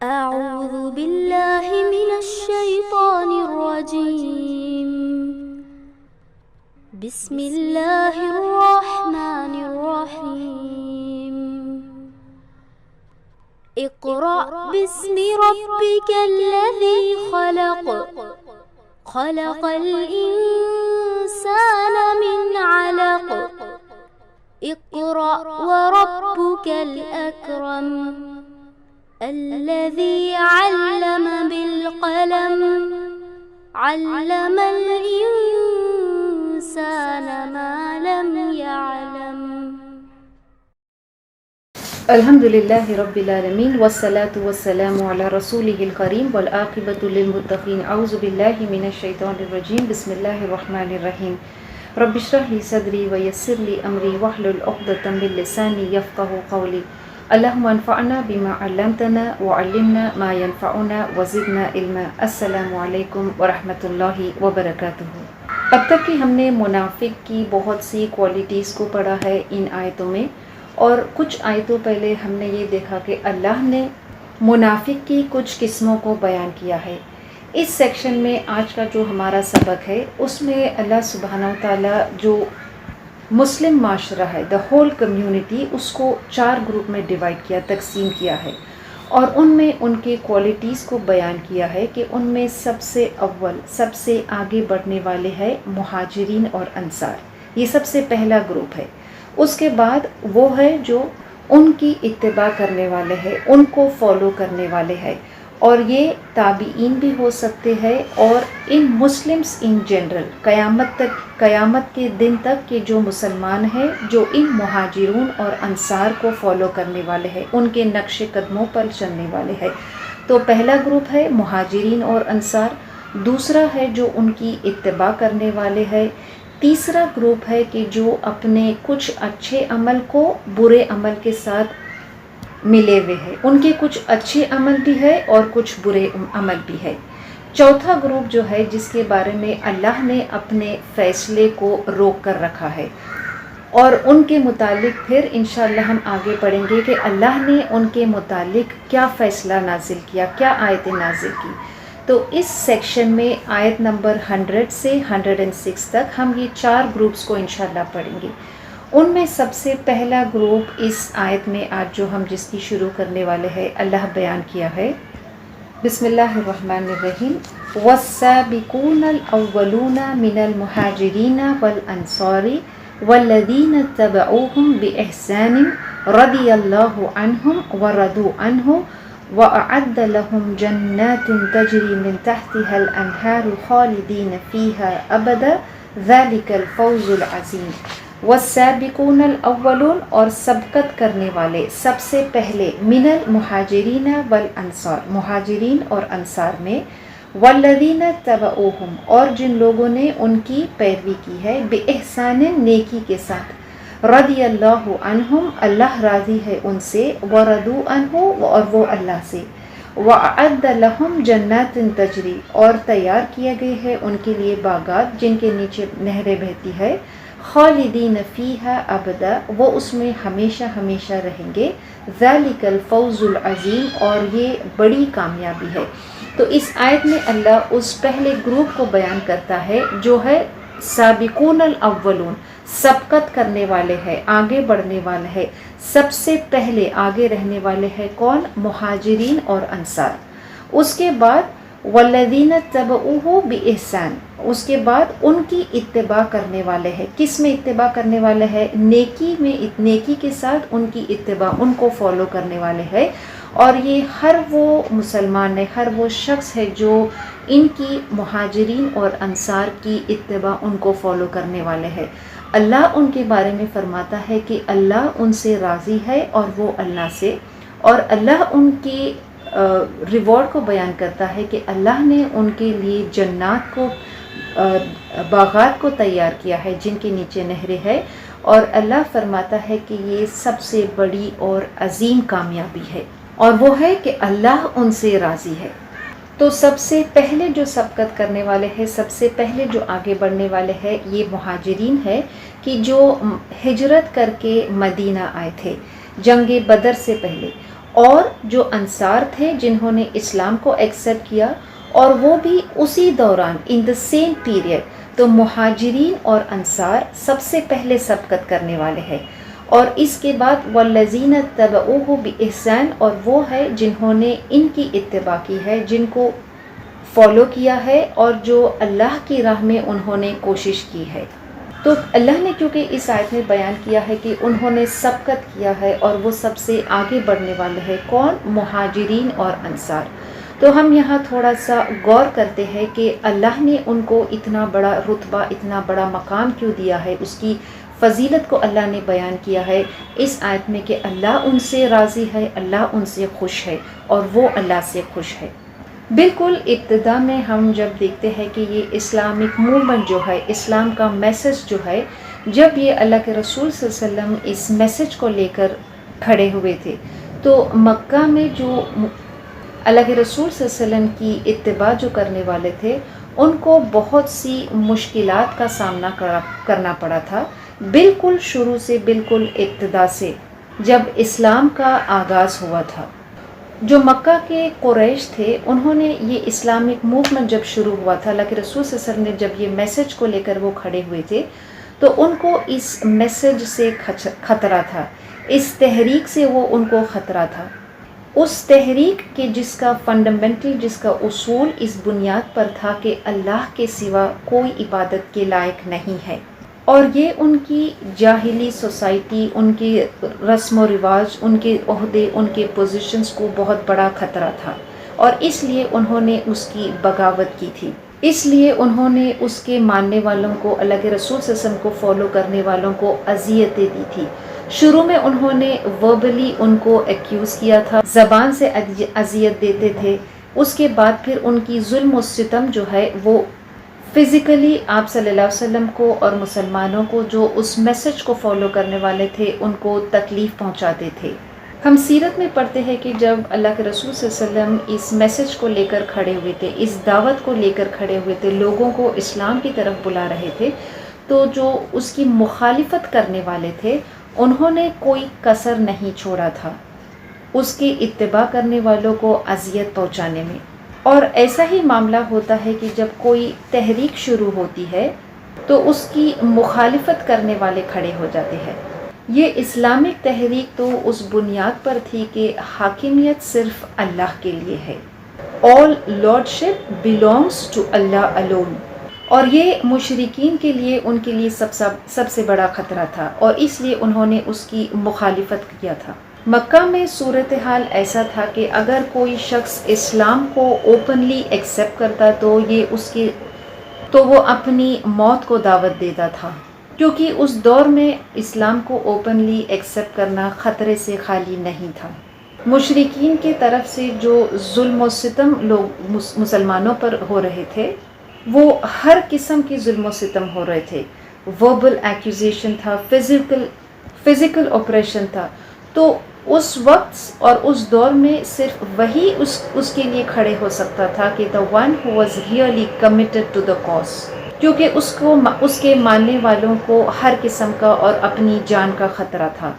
أعوذ بالله من الشيطان الرجيم. بسم الله الرحمن الرحيم. اقرأ باسم ربك الذي خلق. خلق الإنسان من علق. اقرأ وربك الأكرم. الذي علم بالقلم. علم الإنسان ما لم يعلم. الحمد للہ رب العالمین والصلاة والسلام علی رسولہ الکریم والعاقبۃ للمتقین اعوذ باللہ من الشیطان الرجیم بسم اللہ الرحمن الرحیم رب اشرح لی صدری ویسر لی امری واحلل عقدۃ من لسانی یفقہوا قولی اللہم انفعنا بما علمتنا وعلمنا ما ينفعنا وزدنا علما. السلام علیکم ورحمۃ اللہ وبرکاتہ. اب تک کہ ہم نے منافق کی بہت سی کوالٹیز کو پڑھا ہے ان آیتوں میں، اور کچھ آیتوں پہلے ہم نے یہ دیکھا کہ اللہ نے منافق کی کچھ قسموں کو بیان کیا ہے. اس سیکشن میں آج کا جو ہمارا سبق ہے اس میں اللہ سبحانہ و تعالیٰ جو مسلم معاشرہ ہے، دا ہول کمیونٹی، اس کو 4 گروپ میں ڈیوائڈ کیا، تقسیم کیا ہے، اور ان میں ان کے کوالٹیز کو بیان کیا ہے کہ ان میں سب سے اول، سب سے آگے بڑھنے والے ہیں مہاجرین اور انصار. یہ سب سے پہلا گروپ ہے. اس کے بعد وہ ہے جو ان کی اتباع کرنے والے ہیں، ان کو فالو کرنے والے ہیں، اور یہ تابعین بھی ہو سکتے ہیں، اور ان مسلمس ان جنرل قیامت کے دن تک کہ جو مسلمان ہیں جو ان مہاجرون اور انصار کو فالو کرنے والے ہیں، ان کے نقش قدموں پر چلنے والے ہیں. تو پہلا گروپ ہے مہاجرین اور انصار، دوسرا ہے جو ان کی اتباع کرنے والے ہیں، تیسرا گروپ ہے کہ جو اپنے کچھ اچھے عمل کو برے عمل کے ساتھ ملے ہوئے ہیں، ان کے کچھ اچھے عمل بھی ہے اور کچھ برے عمل بھی ہے. چوتھا گروپ جو ہے جس کے بارے میں اللہ نے اپنے فیصلے کو روک کر رکھا ہے، اور ان کے متعلق پھر انشاءاللہ ہم آگے پڑھیں گے کہ اللہ نے ان کے متعلق کیا فیصلہ نازل کیا، کیا آیتیں نازل کی. تو اس سیکشن میں آیت نمبر 100 سے 106 تک ہم یہ 4 گروپس کو انشاءاللہ پڑھیں گے. ان میں سب سے پہلا گروپ اس آیت میں آج جو ہم جس کی شروع کرنے والے ہیں، اللہ بیان کیا ہے. بسم اللہ الرحمن الرحیم. والسابقون الاولون من المہاجرین والانصار والذین اتبعوهم بإحسان رضی اللہ عنہم ورضوا عنہ وأعد لهم جنات تجري من تحتها الأنهار خالدين فيها أبدا ذلك الفوز العظيم. والسابقون الأولون، اور سبقت کرنے والے، سب سے پہلے، من المہاجرین والانصار، مہاجرین اور انصار میں، والذین اتبعوهم، اور جن لوگوں نے ان کی پیروی کی ہے، بإحسان، نیکی کے ساتھ، رضی اللہ عنہم، اللہ راضی ہے ان سے، ورضوا عنہ، اور وہ اللہ سے، وأعد لهم جنات تجری، اور تیار کیے گئے ہیں ان کے لیے باغات جن کے نیچے نہریں بہتی ہے، خالدین فیہا ابدا، وہ اس میں ہمیشہ ہمیشہ رہیں گے، ذالک الفوز العظیم، اور یہ بڑی کامیابی ہے. تو اس آیت میں اللہ اس پہلے گروپ کو بیان کرتا ہے جو ہے سابقون الاولون، سبقت کرنے والے ہیں، آگے بڑھنے والے ہیں، سب سے پہلے آگے رہنے والے ہیں کون؟ مہاجرین اور انصار. اس کے بعد والذین اتبعوہ بإحسان، اس کے بعد ان کی اتباع کرنے والے ہیں. کس میں اتباع کرنے والے ہیں؟ نیکی میں، نیکی کے ساتھ ان کی اتباع، ان کو فالو کرنے والے ہیں. اور یہ ہر وہ مسلمان ہے، ہر وہ شخص ہے جو ان کی مہاجرین اور انصار کی اتباع، ان کو فالو کرنے والے ہیں. اللہ ان کے بارے میں فرماتا ہے کہ اللہ ان سے راضی ہے اور وہ اللہ سے، اور اللہ ان کی ریوارڈ کو بیان کرتا ہے کہ اللہ نے ان کے لیے جنات کو، باغات کو تیار کیا ہے جن کے نیچے نہریں ہیں، اور اللہ فرماتا ہے کہ یہ سب سے بڑی اور عظیم کامیابی ہے، اور وہ ہے کہ اللہ ان سے راضی ہے. تو سب سے پہلے جو سبقت کرنے والے ہیں، سب سے پہلے جو آگے بڑھنے والے ہیں، یہ مہاجرین ہے کہ جو ہجرت کر کے مدینہ آئے تھے جنگ بدر سے پہلے، اور جو انصار تھے جنہوں نے اسلام کو ایکسیپٹ کیا، اور وہ بھی اسی دوران ان دا سیم پیریڈ، تو مہاجرین اور انصار سب سے پہلے سبقت کرنے والے ہیں، اور اس کے بعد والذین اتبعوہ بإحسان، اور وہ ہے جنہوں نے ان کی اتباع کی ہے، جن کو فالو کیا ہے اور جو اللہ کی راہ میں انہوں نے کوشش کی ہے۔ تو اللہ نے کیونکہ اس آیت میں بیان کیا ہے کہ انہوں نے سبقت کیا ہے اور وہ سب سے آگے بڑھنے والے ہیں، کون؟ مہاجرین اور انصار۔ تو ہم یہاں تھوڑا سا غور کرتے ہیں کہ اللہ نے ان کو اتنا بڑا رتبہ، اتنا بڑا مقام کیوں دیا ہے، اس کی فضیلت کو اللہ نے بیان کیا ہے اس آیت میں کہ اللہ ان سے راضی ہے، اللہ ان سے خوش ہے اور وہ اللہ سے خوش ہے۔ بالکل ابتدا میں ہم جب دیکھتے ہیں کہ یہ اسلامک موومنٹ جو ہے، اسلام کا میسج جو ہے، جب یہ اللہ کے رسول صلی اللہ علیہ وسلم اس میسج کو لے کر کھڑے ہوئے تھے، تو مکہ میں جو اللہ کے رسول صلی اللہ علیہ وسلم کی اتباع جو کرنے والے تھے، ان کو بہت سی مشکلات کا سامنا کرنا پڑا تھا، بالکل شروع سے، بالکل ابتدا سے جب اسلام کا آغاز ہوا تھا۔ جو مکہ کے قریش تھے، انہوں نے یہ اسلامک موومنٹ جب شروع ہوا تھا، اللہ کے رسول صلی اللہ علیہ وسلم نے جب یہ میسج کو لے کر وہ کھڑے ہوئے تھے، تو ان کو اس میسج سے خطرہ تھا، اس تحریک سے وہ ان کو خطرہ تھا، اس تحریک کے جس کا فنڈامنٹل، جس کا اصول اس بنیاد پر تھا کہ اللہ کے سوا کوئی عبادت کے لائق نہیں ہے، اور یہ ان کی جاہلی سوسائٹی، ان کے رسم و رواج، ان کے عہدے، ان کے پوزیشنز کو بہت بڑا خطرہ تھا، اور اس لیے انہوں نے اس کی بغاوت کی تھی، اس لیے انہوں نے اس کے ماننے والوں کو، اللہ کے رسول صلی اللہ علیہ وسلم کو فالو کرنے والوں کو اذیتیں دی تھی۔ شروع میں انہوں نے وربلی ان کو ایکیوز کیا تھا، زبان سے اذیت دیتے تھے، اس کے بعد پھر ان کی ظلم و ستم جو ہے وہ فزیکلی آپ صلی اللہ علیہ وسلم کو اور مسلمانوں کو جو اس میسج کو فالو کرنے والے تھے ان کو تکلیف پہنچاتے تھے۔ ہم سیرت میں پڑھتے ہیں کہ جب اللہ کے رسول صلی اللہ علیہ وسلم اس میسج کو لے کر کھڑے ہوئے تھے، اس دعوت کو لے کر کھڑے ہوئے تھے، لوگوں کو اسلام کی طرف بلا رہے تھے، تو جو اس کی مخالفت کرنے والے تھے انہوں نے کوئی کسر نہیں چھوڑا تھا اس کی اتباع کرنے والوں کو اذیت پہنچانے میں۔ اور ایسا ہی معاملہ ہوتا ہے کہ جب کوئی تحریک شروع ہوتی ہے تو اس کی مخالفت کرنے والے کھڑے ہو جاتے ہیں۔ یہ اسلامک تحریک تو اس بنیاد پر تھی کہ حاکمیت صرف اللہ کے لیے ہے، all lordship belongs to Allah alone، اور یہ مشرکین کے لیے، ان کے لیے سب سے بڑا خطرہ تھا، اور اس لیے انہوں نے اس کی مخالفت کیا تھا۔ مکہ میں صورتحال ایسا تھا کہ اگر کوئی شخص اسلام کو اوپنلی ایکسیپٹ کرتا تو وہ اپنی موت کو دعوت دیتا تھا، کیونکہ اس دور میں اسلام کو اوپنلی ایکسیپٹ کرنا خطرے سے خالی نہیں تھا۔ مشرکین کی طرف سے جو ظلم و ستم لوگ مسلمانوں پر ہو رہے تھے، وہ ہر قسم کی ظلم و ستم ہو رہے تھے، وربل ایکوزیشن تھا، فزیکل آپریشن تھا، تو اس وقت اور اس دور میں صرف وہی اس کے لیے کھڑے ہو سکتا تھا کہ the one who was really committed to the cause، کیونکہ اس کے ماننے والوں کو ہر قسم کا اور اپنی جان کا خطرہ تھا۔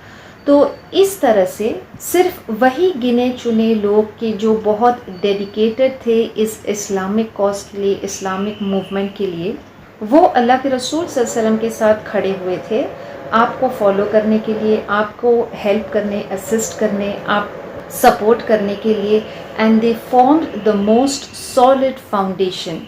تو اس طرح سے صرف وہی گنے چنے لوگ کہ جو بہت ڈیڈیکیٹڈ تھے اس اسلامک کاز کے لیے، اسلامک موومنٹ کے لیے، وہ اللہ کے رسول صلی اللہ علیہ وسلم کے ساتھ کھڑے ہوئے تھے، آپ کو فالو کرنے کے لیے، آپ کو ہیلپ کرنے، اسسٹ کرنے، آپ سپورٹ کرنے کے لیے، and they formed the most solid foundation,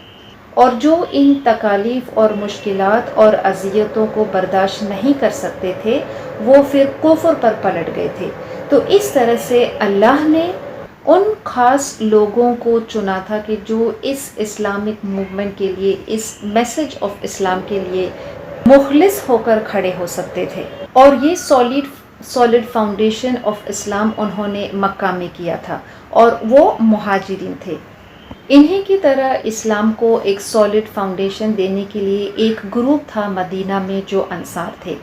اور جو ان تکالیف اور مشکلات اور اذیتوں کو برداشت نہیں کر سکتے تھے وہ پھر کفر پر پلٹ گئے تھے۔ تو اس طرح سے اللہ نے ان خاص لوگوں کو چنا تھا کہ جو اس اسلامک موومنٹ کے لیے، اس میسج آف اسلام کے لیے مخلص ہو کر کھڑے ہو سکتے تھے، اور یہ سالڈ فاؤنڈیشن آف اسلام انہوں نے مکہ میں کیا تھا، اور وہ مہاجرین تھے۔ انہی کی طرح اسلام کو ایک سالڈ فاؤنڈیشن دینے کے لیے ایک گروپ تھا مدینہ میں جو انصار تھے۔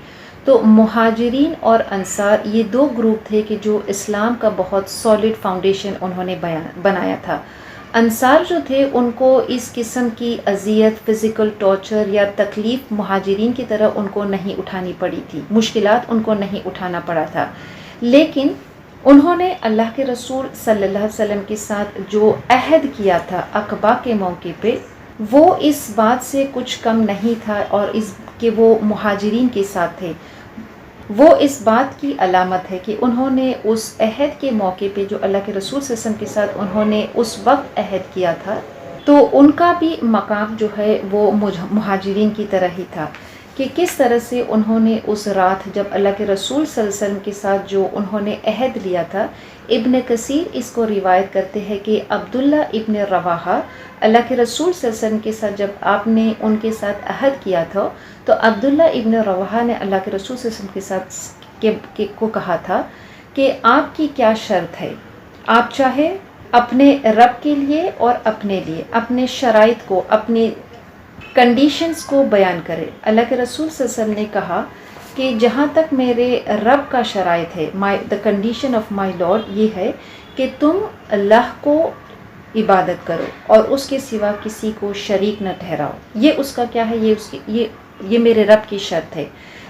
تو مہاجرین اور انصار یہ دو گروپ تھے کہ جو اسلام کا بہت سالڈ فاؤنڈیشن انہوں نے بنایا تھا۔ انصار جو تھے ان کو اس قسم کی اذیت، فزیکل ٹارچر یا تکلیف مہاجرین کی طرح ان کو نہیں اٹھانی پڑی تھی، مشکلات ان کو نہیں اٹھانا پڑا تھا، لیکن انہوں نے اللہ کے رسول صلی اللہ علیہ وسلم کے ساتھ جو عہد کیا تھا عقبہ کے موقع پہ، وہ اس بات سے کچھ کم نہیں تھا، اور اس کہ وہ مہاجرین کے ساتھ تھے، وہ اس بات کی علامت ہے کہ انہوں نے اس عہد کے موقع پہ جو اللہ کے رسول صلی اللہ علیہ وسلم کے ساتھ انہوں نے اس وقت عہد کیا تھا، تو ان کا بھی مقام جو ہے وہ مہاجرین کی طرح ہی تھا، کہ کس طرح سے انہوں نے اس رات جب اللہ کے رسول صلی اللہ علیہ وسلم کے ساتھ جو انہوں نے عہد لیا تھا، ابن کثیر اس کو روایت کرتے ہیں کہ عبداللہ ابن رواحہ اللہ کے رسول صلی اللہ علیہ وسلم کے ساتھ جب آپ نے ان کے ساتھ عہد کیا تھا، تو عبداللہ ابن رواحہ نے اللہ کے رسول صلی اللہ علیہ وسلم کے ساتھ کو کہا تھا کہ آپ کی کیا شرط ہے، آپ چاہے اپنے رب کے لیے اور اپنے لیے اپنے شرائط کو، اپنے کنڈیشنز کو بیان کرے۔ اللہ کے رسول صلی اللہ علیہ وسلم نے کہا کہ جہاں تک میرے رب کا شرائط ہے، the condition of my lord یہ ہے کہ تم اللہ کو عبادت کرو اور اس کے سوا کسی کو شریک نہ ٹھہراؤ، یہ اس کا کیا ہے، یہ میرے رب کی شرط ہے۔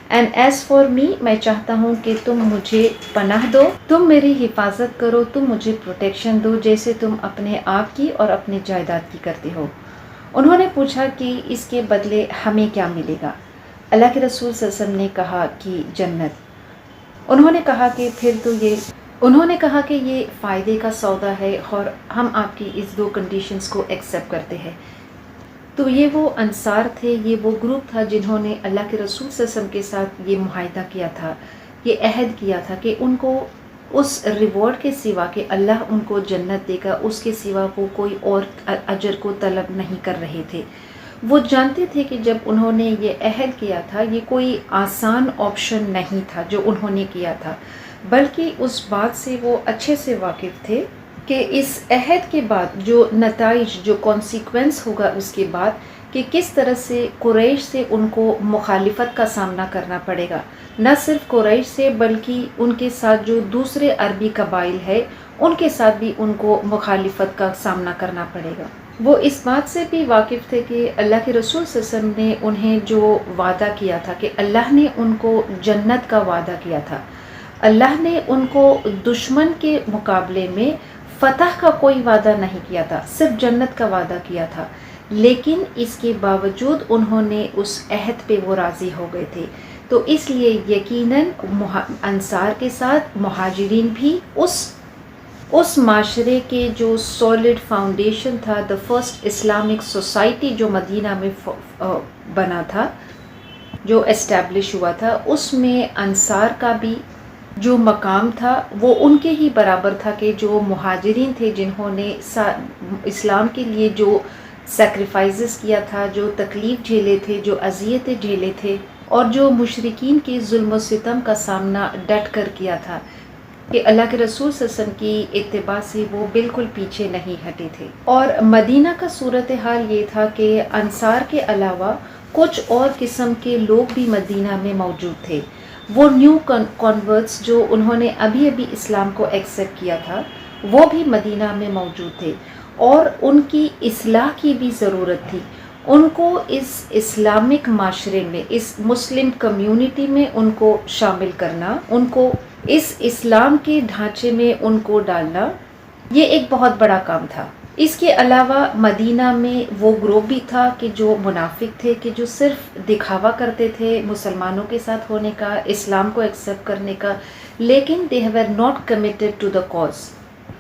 اینڈ ایز فار می، میں چاہتا ہوں کہ تم مجھے پناہ دو، تم میری حفاظت کرو، تم مجھے پروٹیکشن دو جیسے تم اپنے آپ کی اور اپنے جائیداد کی کرتے ہو۔ انہوں نے پوچھا کہ اس کے بدلے ہمیں کیا ملے گا؟ اللہ کے رسول صلی اللہ علیہ وسلم نے کہا کہ جنت۔ انہوں نے کہا کہ یہ فائدے کا سودا ہے اور ہم آپ کی اس دو کنڈیشنز کو ایکسیپٹ کرتے ہیں۔ تو یہ وہ انصار تھے، یہ وہ گروپ تھا جنہوں نے اللہ کے رسول صلی اللہ علیہ وسلم کے ساتھ یہ معاہدہ کیا تھا، یہ عہد کیا تھا کہ ان کو اس ریوارڈ کے سوا کہ اللہ ان کو جنت دے گا، اس کے سوا وہ کوئی اور اجر کو طلب نہیں کر رہے تھے۔ وہ جانتے تھے کہ جب انہوں نے یہ عہد کیا تھا، یہ کوئی آسان آپشن نہیں تھا جو انہوں نے کیا تھا، بلکہ اس بات سے وہ اچھے سے واقف تھے کہ اس عہد کے بعد جو نتائج، جو کانسیکوینس ہوگا اس کے بعد، کہ کس طرح سے قریش سے ان کو مخالفت کا سامنا کرنا پڑے گا، نہ صرف قریش سے بلکہ ان کے ساتھ جو دوسرے عربی قبائل ہے ان کے ساتھ بھی ان کو مخالفت کا سامنا کرنا پڑے گا۔ وہ اس بات سے بھی واقف تھے کہ اللہ کے رسول صلی اللہ علیہ وسلم نے انہیں جو وعدہ کیا تھا کہ اللہ نے ان کو جنت کا وعدہ کیا تھا، اللہ نے ان کو دشمن کے مقابلے میں فتح کا کوئی وعدہ نہیں کیا تھا، صرف جنت کا وعدہ کیا تھا، لیکن اس کے باوجود انہوں نے اس عہد پہ وہ راضی ہو گئے تھے۔ تو اس لیے یقیناً انصار کے ساتھ مہاجرین بھی اس معاشرے کے جو سالڈ فاؤنڈیشن تھا، دا فرسٹ اسلامک سوسائٹی جو مدینہ میں بنا تھا، جو اسٹیبلش ہوا تھا، اس میں انصار کا بھی جو مقام تھا وہ ان کے ہی برابر تھا کہ جو مہاجرین تھے جنہوں نے اسلام کے لیے جو سیکریفائزز کیا تھا، جو تکلیف جھیلے تھے، جو اذیتیں جھیلے تھے، اور جو مشرکین کے ظلم و ستم کا سامنا ڈٹ کر کیا تھا، کہ اللہ کے رسول صلی اللہ علیہ وسلم کی اتباع سے وہ بالکل پیچھے نہیں ہٹے تھے۔ اور مدینہ کا صورتحال یہ تھا کہ انصار کے علاوہ کچھ اور قسم کے لوگ بھی مدینہ میں موجود تھے، وہ نیو کنورٹس جو انہوں نے ابھی اسلام کو ایکسیپٹ کیا تھا، وہ بھی مدینہ میں موجود تھے، اور ان کی اصلاح کی بھی ضرورت تھی۔ ان کو اس اسلامک معاشرے میں، اس مسلم کمیونٹی میں ان کو شامل کرنا، ان کو اس اسلام کے ڈھانچے میں ان کو ڈالنا، یہ ایک بہت بڑا کام تھا۔ اس کے علاوہ مدینہ میں وہ گروپ بھی تھا کہ جو منافق تھے، کہ جو صرف دکھاوا کرتے تھے مسلمانوں کے ساتھ ہونے کا، اسلام کو ایکسیپٹ کرنے کا، لیکن they were not committed to the cause۔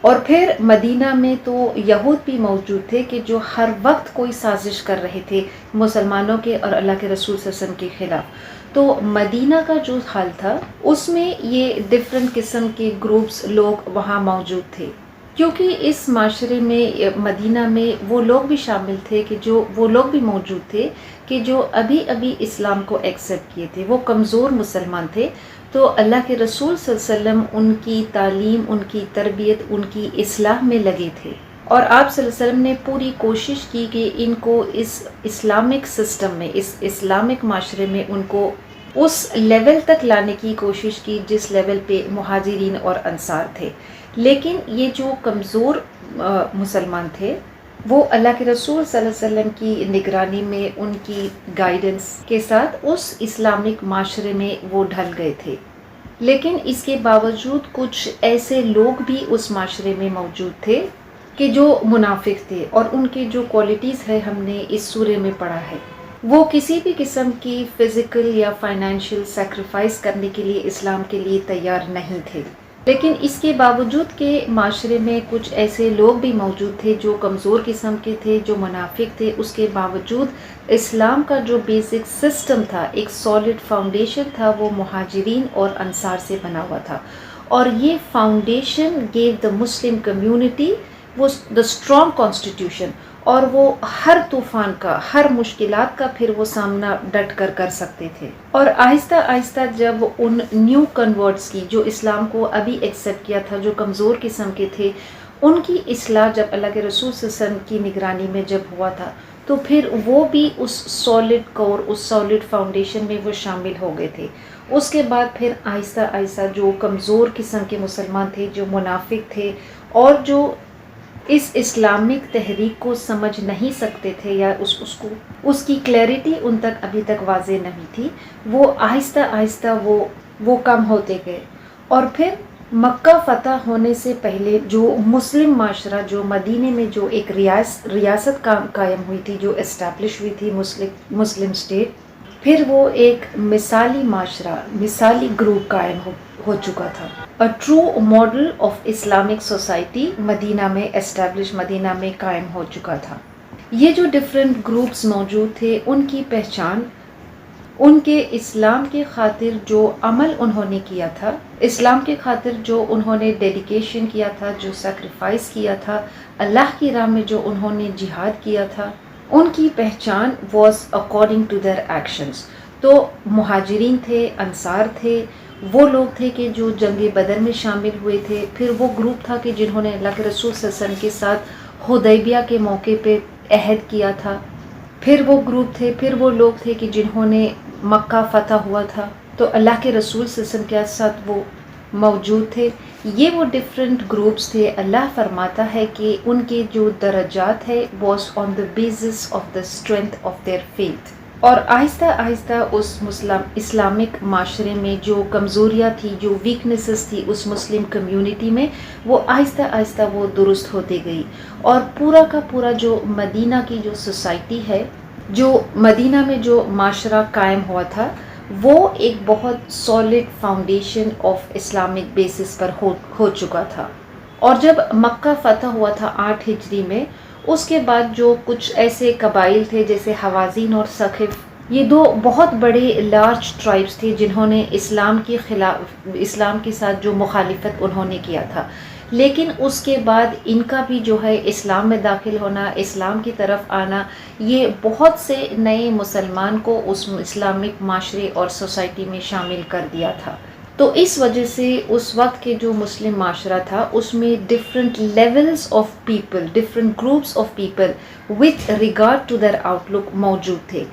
اور پھر مدینہ میں تو یہود بھی موجود تھے کہ جو ہر وقت کوئی سازش کر رہے تھے مسلمانوں کے اور اللہ کے رسول صلی اللہ علیہ وسلم کے خلاف۔ تو مدینہ کا جو حال تھا اس میں یہ ڈفرینٹ قسم کے گروپس لوگ وہاں موجود تھے، کیونکہ اس معاشرے میں مدینہ میں وہ لوگ بھی شامل تھے کہ جو وہ لوگ بھی موجود تھے کہ جو ابھی اسلام کو ایکسیپٹ کیے تھے، وہ کمزور مسلمان تھے۔ تو اللہ کے رسول صلی اللہ علیہ وسلم ان کی تعلیم، ان کی تربیت، ان کی اصلاح میں لگے تھے، اور آپ صلی اللہ علیہ وسلم نے پوری کوشش کی کہ ان کو اس اسلامک سسٹم میں، اس اسلامک معاشرے میں ان کو اس لیول تک لانے کی کوشش کی جس لیول پہ مہاجرین اور انصار تھے۔ لیکن یہ جو کمزور مسلمان تھے وہ اللہ کے رسول صلی اللہ علیہ وسلم کی نگرانی میں، ان کی گائیڈنس کے ساتھ اس اسلامک معاشرے میں وہ ڈھل گئے تھے۔ لیکن اس کے باوجود کچھ ایسے لوگ بھی اس معاشرے میں موجود تھے کہ جو منافق تھے، اور ان کی جو کوالٹیز ہے ہم نے اس سورے میں پڑھا ہے، وہ کسی بھی قسم کی فزیکل یا فائنینشیل سیکریفائس کرنے کے لیے اسلام کے لیے تیار نہیں تھے۔ لیکن اس کے باوجود کہ معاشرے میں کچھ ایسے لوگ بھی موجود تھے جو کمزور قسم کے تھے، جو منافق تھے، اس کے باوجود اسلام کا جو بیسک سسٹم تھا، ایک سالڈ فاؤنڈیشن تھا، وہ مہاجرین اور انصار سے بنا ہوا تھا، اور یہ foundation give the Muslim community وہ دا اسٹرانگ کانسٹیٹیوشن، اور وہ ہر طوفان کا، ہر مشکلات کا پھر وہ سامنا ڈٹ کر کر سکتے تھے۔ اور آہستہ آہستہ جب ان نیو کنورٹس کی، جو اسلام کو ابھی ایکسیپٹ کیا تھا، جو کمزور قسم کے تھے، ان کی اصلاح جب اللہ کے رسول صلی اللہ علیہ وسلم کی نگرانی میں جب ہوا تھا، تو پھر وہ بھی اس سالڈ کور، اس سالڈ فاؤنڈیشن میں وہ شامل ہو گئے تھے۔ اس کے بعد پھر آہستہ آہستہ جو کمزور قسم کے مسلمان تھے، جو منافق تھے، اور جو اس اسلامک تحریک کو سمجھ نہیں سکتے تھے، یا اس کی کلیئرٹی ان تک ابھی تک واضح نہیں تھی، وہ آہستہ آہستہ وہ کم ہوتے گئے۔ اور پھر مکہ فتح ہونے سے پہلے جو مسلم معاشرہ، جو مدینے میں جو ایک ریاست قائم ہوئی تھی، جو اسٹیبلش ہوئی تھی مسلم اسٹیٹ، پھر وہ ایک مثالی معاشرہ، مثالی گروپ قائم ہو چکا تھا۔ A true model of Islamic society مدینہ میں اسٹیبلش، مدینہ میں قائم ہو چکا تھا۔ یہ جو ڈفرینٹ گروپس موجود تھے، ان کی پہچان ان کے اسلام کے خاطر جو عمل انہوں نے کیا تھا، اسلام کے خاطر جو انہوں نے ڈیڈیکیشن کیا تھا، جو سیکریفائس کیا تھا، اللہ کی راہ میں جو انہوں نے جہاد کیا تھا، ان کی پہچان was according to their actions. تو مہاجرین تھے، انصار تھے، وہ لوگ تھے کہ جو جنگ بدر میں شامل ہوئے تھے، پھر وہ گروپ تھا کہ جنہوں نے اللہ کے رسول صلی اللہ علیہ وسلم کے ساتھ حدیبیہ کے موقع پہ عہد کیا تھا، پھر وہ گروپ تھے، پھر وہ لوگ تھے کہ جنہوں نے مکہ فتح ہوا تھا تو اللہ کے رسول صلی اللہ علیہ وسلم کے ساتھ وہ موجود تھے۔ یہ وہ ڈفرینٹ گروپس تھے۔ اللہ فرماتا ہے کہ ان کے جو درجات ہے was on the basis of the strength of their faith, اور آہستہ آہستہ اس اسلامک معاشرے میں جو کمزوریاں تھی، جو ویکنیسز تھی اس مسلم کمیونٹی میں، وہ آہستہ آہستہ وہ درست ہوتی گئی، اور پورا کا پورا جو مدینہ کی جو سوسائٹی ہے، جو مدینہ میں جو معاشرہ قائم ہوا تھا، وہ ایک بہت solid foundation of Islamic basis پر ہو چکا تھا۔ اور جب مکہ فتح ہوا تھا 8 ہجری میں، اس کے بعد جو کچھ ایسے قبائل تھے جیسے حوازین اور ثقیف، یہ دو بہت بڑے لارج ٹرائبس تھے جنہوں نے اسلام کے ساتھ جو مخالفت انہوں نے کیا تھا، لیکن اس کے بعد ان کا بھی جو ہے اسلام میں داخل ہونا، اسلام کی طرف آنا، یہ بہت سے نئے مسلمان کو اس اسلامک معاشرے اور سوسائٹی میں شامل کر دیا تھا۔ تو اس وجہ سے اس وقت کے جو مسلم معاشرہ تھا، اس میں different levels of people, different groups of people with regard to their outlook موجود تھے۔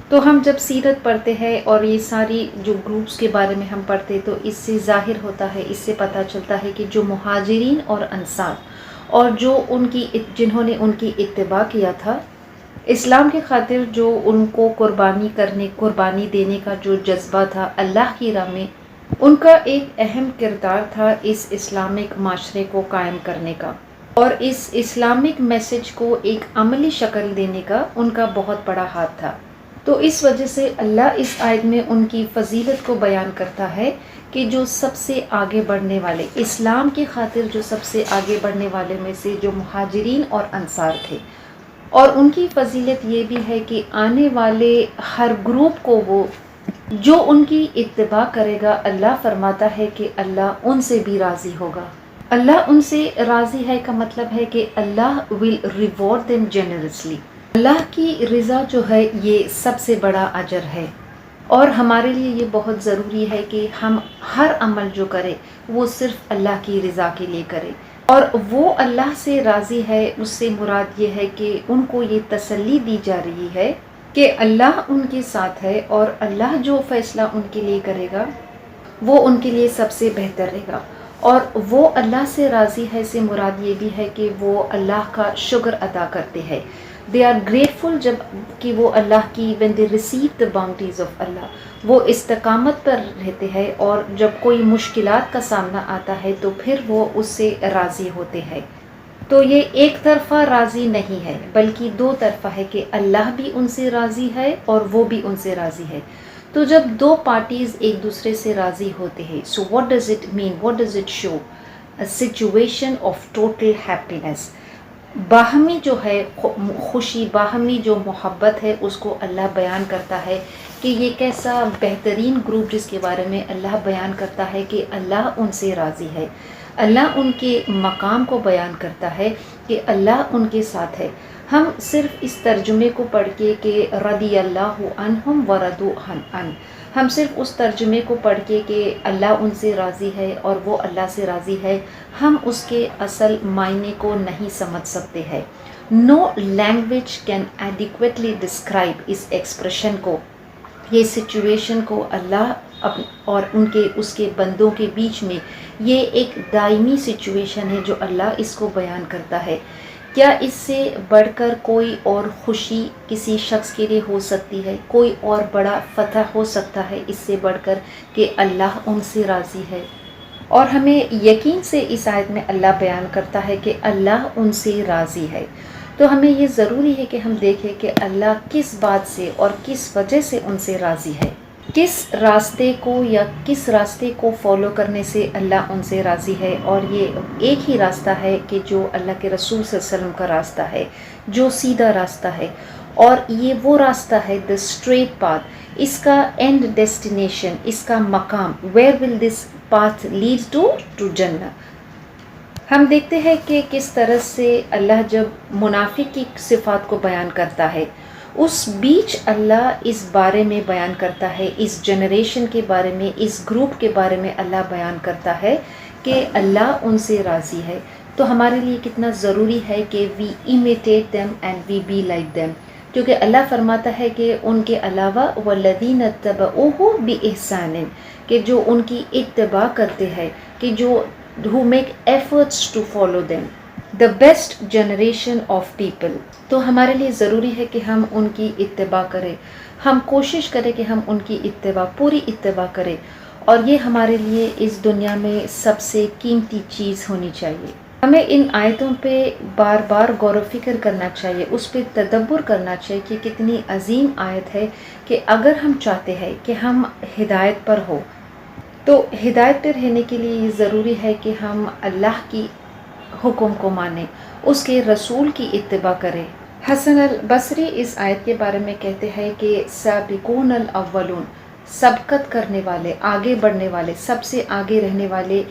تو ہم جب سیرت پڑھتے ہیں اور یہ ساری جو گروپس کے بارے میں ہم پڑھتے، تو اس سے ظاہر ہوتا ہے، اس سے پتہ چلتا ہے کہ جو مہاجرین اور انصار، اور جو جنہوں نے ان کی اتباع کیا تھا، اسلام کے خاطر جو ان کو قربانی دینے کا جو جذبہ تھا اللہ کی راہ میں، ان کا ایک اہم کردار تھا اس اسلامک معاشرے کو قائم کرنے کا، اور اس اسلامک میسج کو ایک عملی شکل دینے کا ان کا بہت بڑا ہاتھ تھا۔ تو اس وجہ سے اللہ اس آیت میں ان کی فضیلت کو بیان کرتا ہے کہ جو سب سے آگے بڑھنے والے، اسلام کی خاطر جو سب سے آگے بڑھنے والے میں سے جو مہاجرین اور انصار تھے، اور ان کی فضیلت یہ بھی ہے کہ آنے والے ہر گروپ کو وہ جو ان کی اتباع کرے گا، اللہ فرماتا ہے کہ اللہ ان سے بھی راضی ہوگا۔ اللہ ان سے راضی ہے کا مطلب ہے کہ اللہ will reward them generously۔ اللہ کی رضا جو ہے یہ سب سے بڑا اجر ہے، اور ہمارے لیے یہ بہت ضروری ہے کہ ہم ہر عمل جو کرے وہ صرف اللہ کی رضا کے لیے کرے، اور وہ اللہ سے راضی ہے، اس سے مراد یہ ہے کہ ان کو یہ تسلی دی جا رہی ہے کہ اللہ ان کے ساتھ ہے، اور اللہ جو فیصلہ ان کے لیے کرے گا وہ ان کے لیے سب سے بہتر رہے گا۔ اور وہ اللہ سے راضی ہے سے مراد یہ بھی ہے کہ وہ اللہ کا شکر ادا کرتے ہیں. دے آر گریٹفل جب کہ وہ اللہ کی when they receive the bounties of اللہ وہ استقامت پر رہتے ہیں, اور جب کوئی مشکلات کا سامنا آتا ہے تو پھر وہ اس سے راضی ہوتے ہیں. تو یہ ایک طرفہ راضی نہیں ہے بلکہ دو طرفہ ہے کہ اللہ بھی ان سے راضی ہے اور وہ بھی ان سے راضی ہے. تو جب دو پارٹیز ایک دوسرے سے راضی ہوتے ہیں, so what does it mean, what does it show? A situation of total happiness. باہمی جو ہے خوشی, باہمی جو محبت ہے, اس کو اللہ بیان کرتا ہے کہ یہ کیسا بہترین گروپ جس کے بارے میں اللہ بیان کرتا ہے کہ اللہ ان سے راضی ہے. اللہ ان کے مقام کو بیان کرتا ہے کہ اللہ ان کے ساتھ ہے. ہم صرف اس ترجمے کو پڑھ کے کہ رضی اللہ عنہم ورضوا عنہ, ہم صرف اس ترجمے کو پڑھ کے کہ اللہ ان سے راضی ہے اور وہ اللہ سے راضی ہے, ہم اس کے اصل معنی کو نہیں سمجھ سکتے ہیں. No language can adequately describe اس ایکسپریشن کو, یہ سچویشن کو اللہ اور اس کے بندوں کے بیچ میں یہ ایک دائمی سچویشن ہے جو اللہ اس کو بیان کرتا ہے. کیا اس سے بڑھ کر کوئی اور خوشی کسی شخص کے لیے ہو سکتی ہے؟ کوئی اور بڑا فتح ہو سکتا ہے اس سے بڑھ کر کہ اللہ ان سے راضی ہے؟ اور ہمیں یقین سے اس آیت میں اللہ بیان کرتا ہے کہ اللہ ان سے راضی ہے. تو ہمیں یہ ضروری ہے کہ ہم دیکھیں کہ اللہ کس بات سے اور کس وجہ سے ان سے راضی ہے, کس راستے کو یا کس راستے کو فالو کرنے سے اللہ ان سے راضی ہے. اور یہ ایک ہی راستہ ہے کہ جو اللہ کے رسول صلی اللہ علیہ وسلم کا راستہ ہے, جو سیدھا راستہ ہے, اور یہ وہ راستہ ہے the straight path. اس کا اینڈ ڈیسٹینیشن, اس کا مقام, where will this path lead to جنہ. ہم دیکھتے ہیں کہ کس طرح سے اللہ جب منافق کی صفات کو بیان کرتا ہے, اس بیچ اللہ اس بارے میں بیان کرتا ہے, اس جنریشن کے بارے میں, اس گروپ کے بارے میں اللہ بیان کرتا ہے کہ اللہ ان سے راضی ہے. تو ہمارے لیے کتنا ضروری ہے کہ we imitate them and we be like them, کیونکہ اللہ فرماتا ہے کہ ان کے علاوہ والذین اتبعوہ بإحسان, کہ جو ان کی اتباع کرتے ہیں, کہ جو who make efforts to follow them, the best generation of people. تو ہمارے لیے ضروری ہے کہ ہم ان کی اتباع کریں, ہم کوشش کریں کہ ہم ان کی اتباع, پوری اتباع کریں, اور یہ ہمارے لیے اس دنیا میں سب سے قیمتی چیز ہونی چاہیے. ہمیں ان آیتوں پہ بار بار غور و فکر کرنا چاہیے, اس پہ تدبر کرنا چاہیے کہ کتنی عظیم آیت ہے کہ اگر ہم چاہتے ہیں کہ ہم ہدایت پر ہو تو ہدایت پر رہنے کے لیے یہ ضروری ہے کہ ہم اللہ کی حکم کو مانیں, اس کے رسول کی اتباع کریں. حسن البصری اس آیت کے بارے میں کہتے ہیں کہ سابقون الاولون, سبقت کرنے والے, آگے بڑھنے والے, سب سے آگے رہنے والے.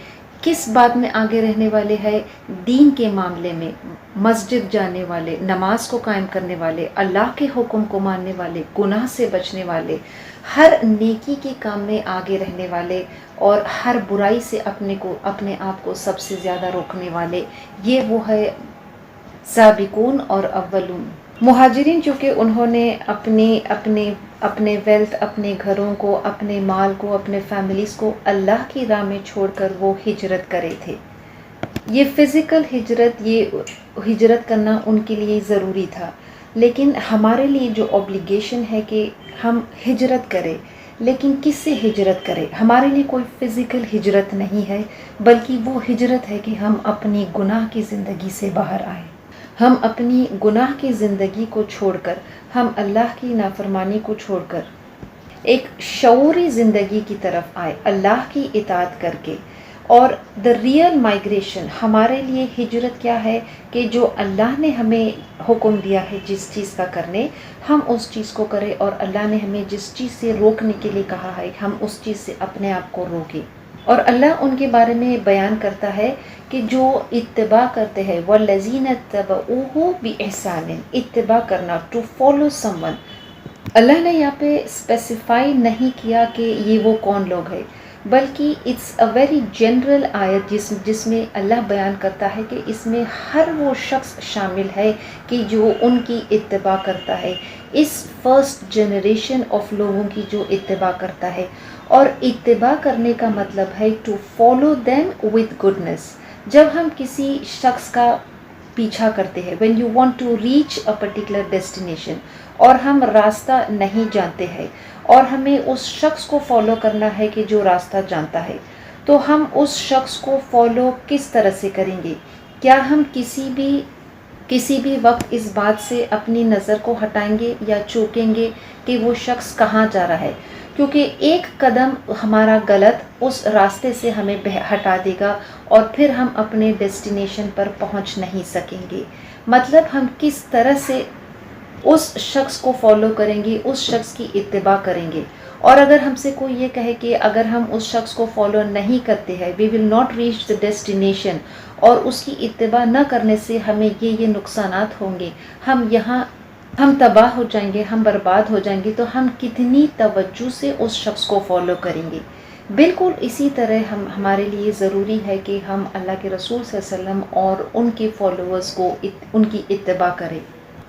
کس بات میں آگے رہنے والے ہیں؟ دین کے معاملے میں, مسجد جانے والے, نماز کو قائم کرنے والے, اللہ کے حکم کو ماننے والے, گناہ سے بچنے والے, ہر نیکی کے کام میں آگے رہنے والے, اور ہر برائی سے اپنے آپ کو سب سے زیادہ روکنے والے. یہ وہ ہے سابقون اور اولون. مہاجرین جو کہ انہوں نے اپنے ویلتھ, اپنے گھروں کو, اپنے مال کو, اپنے فیملیز کو اللہ کی راہ میں چھوڑ کر وہ ہجرت کرے تھے. یہ فزیکل ہجرت, یہ ہجرت کرنا ان کے لیے ضروری تھا, لیکن ہمارے لیے جو اوبلیگیشن ہے کہ ہم ہجرت کریں, لیکن کس سے ہجرت کریں؟ ہمارے لیے کوئی فزیکل ہجرت نہیں ہے, بلکہ وہ ہجرت ہے کہ ہم اپنی گناہ کی زندگی سے باہر آئیں, ہم اپنی گناہ کی زندگی کو چھوڑ کر, ہم اللہ کی نافرمانی کو چھوڑ کر ایک شعوری زندگی کی طرف آئے, اللہ کی اطاعت کر کے. اور دا ریئل مائگریشن ہمارے لیے ہجرت کیا ہے کہ جو اللہ نے ہمیں حکم دیا ہے جس چیز کا کرنے, ہم اس چیز کو کریں, اور اللہ نے ہمیں جس چیز سے روکنے کے لیے کہا ہے ہم اس چیز سے اپنے آپ کو روکیں. اور اللہ ان کے بارے میں بیان کرتا ہے کہ جو اتباع کرتے ہیں, والذین اتبعوہ بإحسان, اتباع کرنا, ٹو فالو سم ون. اللہ نے یہاں پہ اسپیسیفائی نہیں کیا کہ یہ وہ کون لوگ ہیں, بلکہ اٹس اے ویری جنرل آیت جس میں اللہ بیان کرتا ہے کہ اس میں ہر وہ شخص شامل ہے کہ جو ان کی اتباع کرتا ہے، اس فرسٹ جنریشن آف لوگوں کی جو اتباع کرتا ہے. اور اتباع کرنے کا مطلب ہے to follow them with goodness. جب ہم کسی شخص کا پیچھا کرتے ہیں، when you want to reach a particular destination، اور ہم راستہ نہیں جانتے ہیں اور ہمیں اس شخص کو فالو کرنا ہے کہ جو راستہ جانتا ہے، تو ہم اس شخص کو فالو کس طرح سے کریں گے؟ کیا ہم کسی بھی وقت اس بات سے اپنی نظر کو ہٹائیں گے یا چوکیں گے کہ وہ شخص کہاں جا رہا ہے؟ کیونکہ ایک قدم ہمارا غلط اس راستے سے ہمیں ہٹا دے گا اور پھر ہم اپنے ڈیسٹینیشن پر پہنچ نہیں سکیں گے. مطلب ہم کس طرح سے اس شخص کو فالو کریں گے، اس شخص کی اتباع کریں گے. اور اگر ہم سے کوئی یہ کہے کہ اگر ہم اس شخص کو فالو نہیں کرتے ہیں، we will not reach the destination، اور اس کی اتباع نہ کرنے سے ہمیں یہ نقصانات ہوں گے، ہم تباہ ہو جائیں گے، ہم برباد ہو جائیں گے، تو ہم کتنی توجہ سے اس شخص کو فالو کریں گے. بالکل اسی طرح ہمارے لیے ضروری ہے کہ ہم اللہ کے رسول صلی اللہ علیہ وسلم اور ان کے فالوورز کو ان کی اتباع کریں،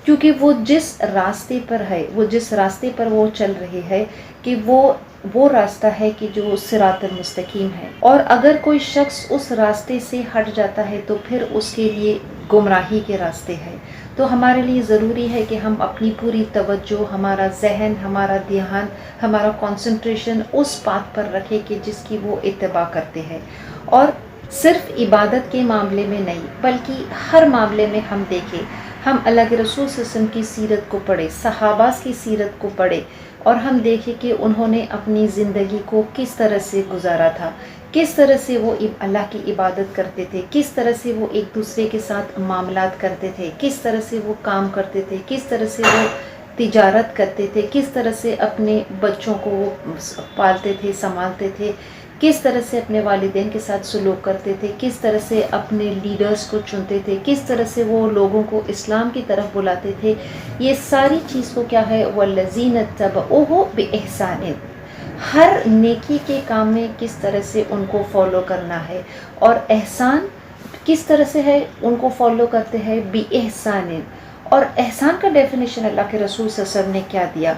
کیونکہ وہ جس راستے پر وہ چل رہے ہیں کہ وہ راستہ ہے کہ جو صراط المستقیم ہے. اور اگر کوئی شخص اس راستے سے ہٹ جاتا ہے تو پھر اس کے لیے گمراہی کے راستے ہے. تو ہمارے لیے ضروری ہے کہ ہم اپنی پوری توجہ، ہمارا ذہن، ہمارا دھیان، ہمارا کنسنٹریشن اس بات پر رکھے کہ جس کی وہ اتباع کرتے ہیں. اور صرف عبادت کے معاملے میں نہیں بلکہ ہر معاملے میں ہم دیکھیں، ہم اللہ کے رسول صلی اللہ علیہ وسلم کی سیرت کو پڑھیں، صحابہ کی سیرت کو پڑھیں اور ہم دیکھیں کہ انہوں نے اپنی زندگی کو کس طرح سے گزارا تھا، کس طرح سے وہ اللہ کی عبادت کرتے تھے، کس طرح سے وہ ایک دوسرے کے ساتھ معاملات کرتے تھے، کس طرح سے وہ کام کرتے تھے، کس طرح سے وہ تجارت کرتے تھے، کس طرح سے اپنے بچوں کو وہ پالتے تھے، سنبھالتے تھے، کس طرح سے اپنے والدین کے ساتھ سلوک کرتے تھے، کس طرح سے اپنے لیڈرز کو چنتے تھے، کس طرح سے وہ لوگوں کو اسلام کی طرف بلاتے تھے. یہ ساری چیز کو کیا ہے؟ وَالَّذِينَ اتَّبَعُوهُ بِإِحْسَانٍ. ہر نیکی کے کام میں کس طرح سے ان کو فالو کرنا ہے، اور احسان کس طرح سے ہے ان کو فالو کرتے ہیں؟ بِإِحْسَانٍ. اور احسان کا ڈیفینیشن اللہ کے رسول صلی اللہ علیہ وسلم نے کیا دیا؟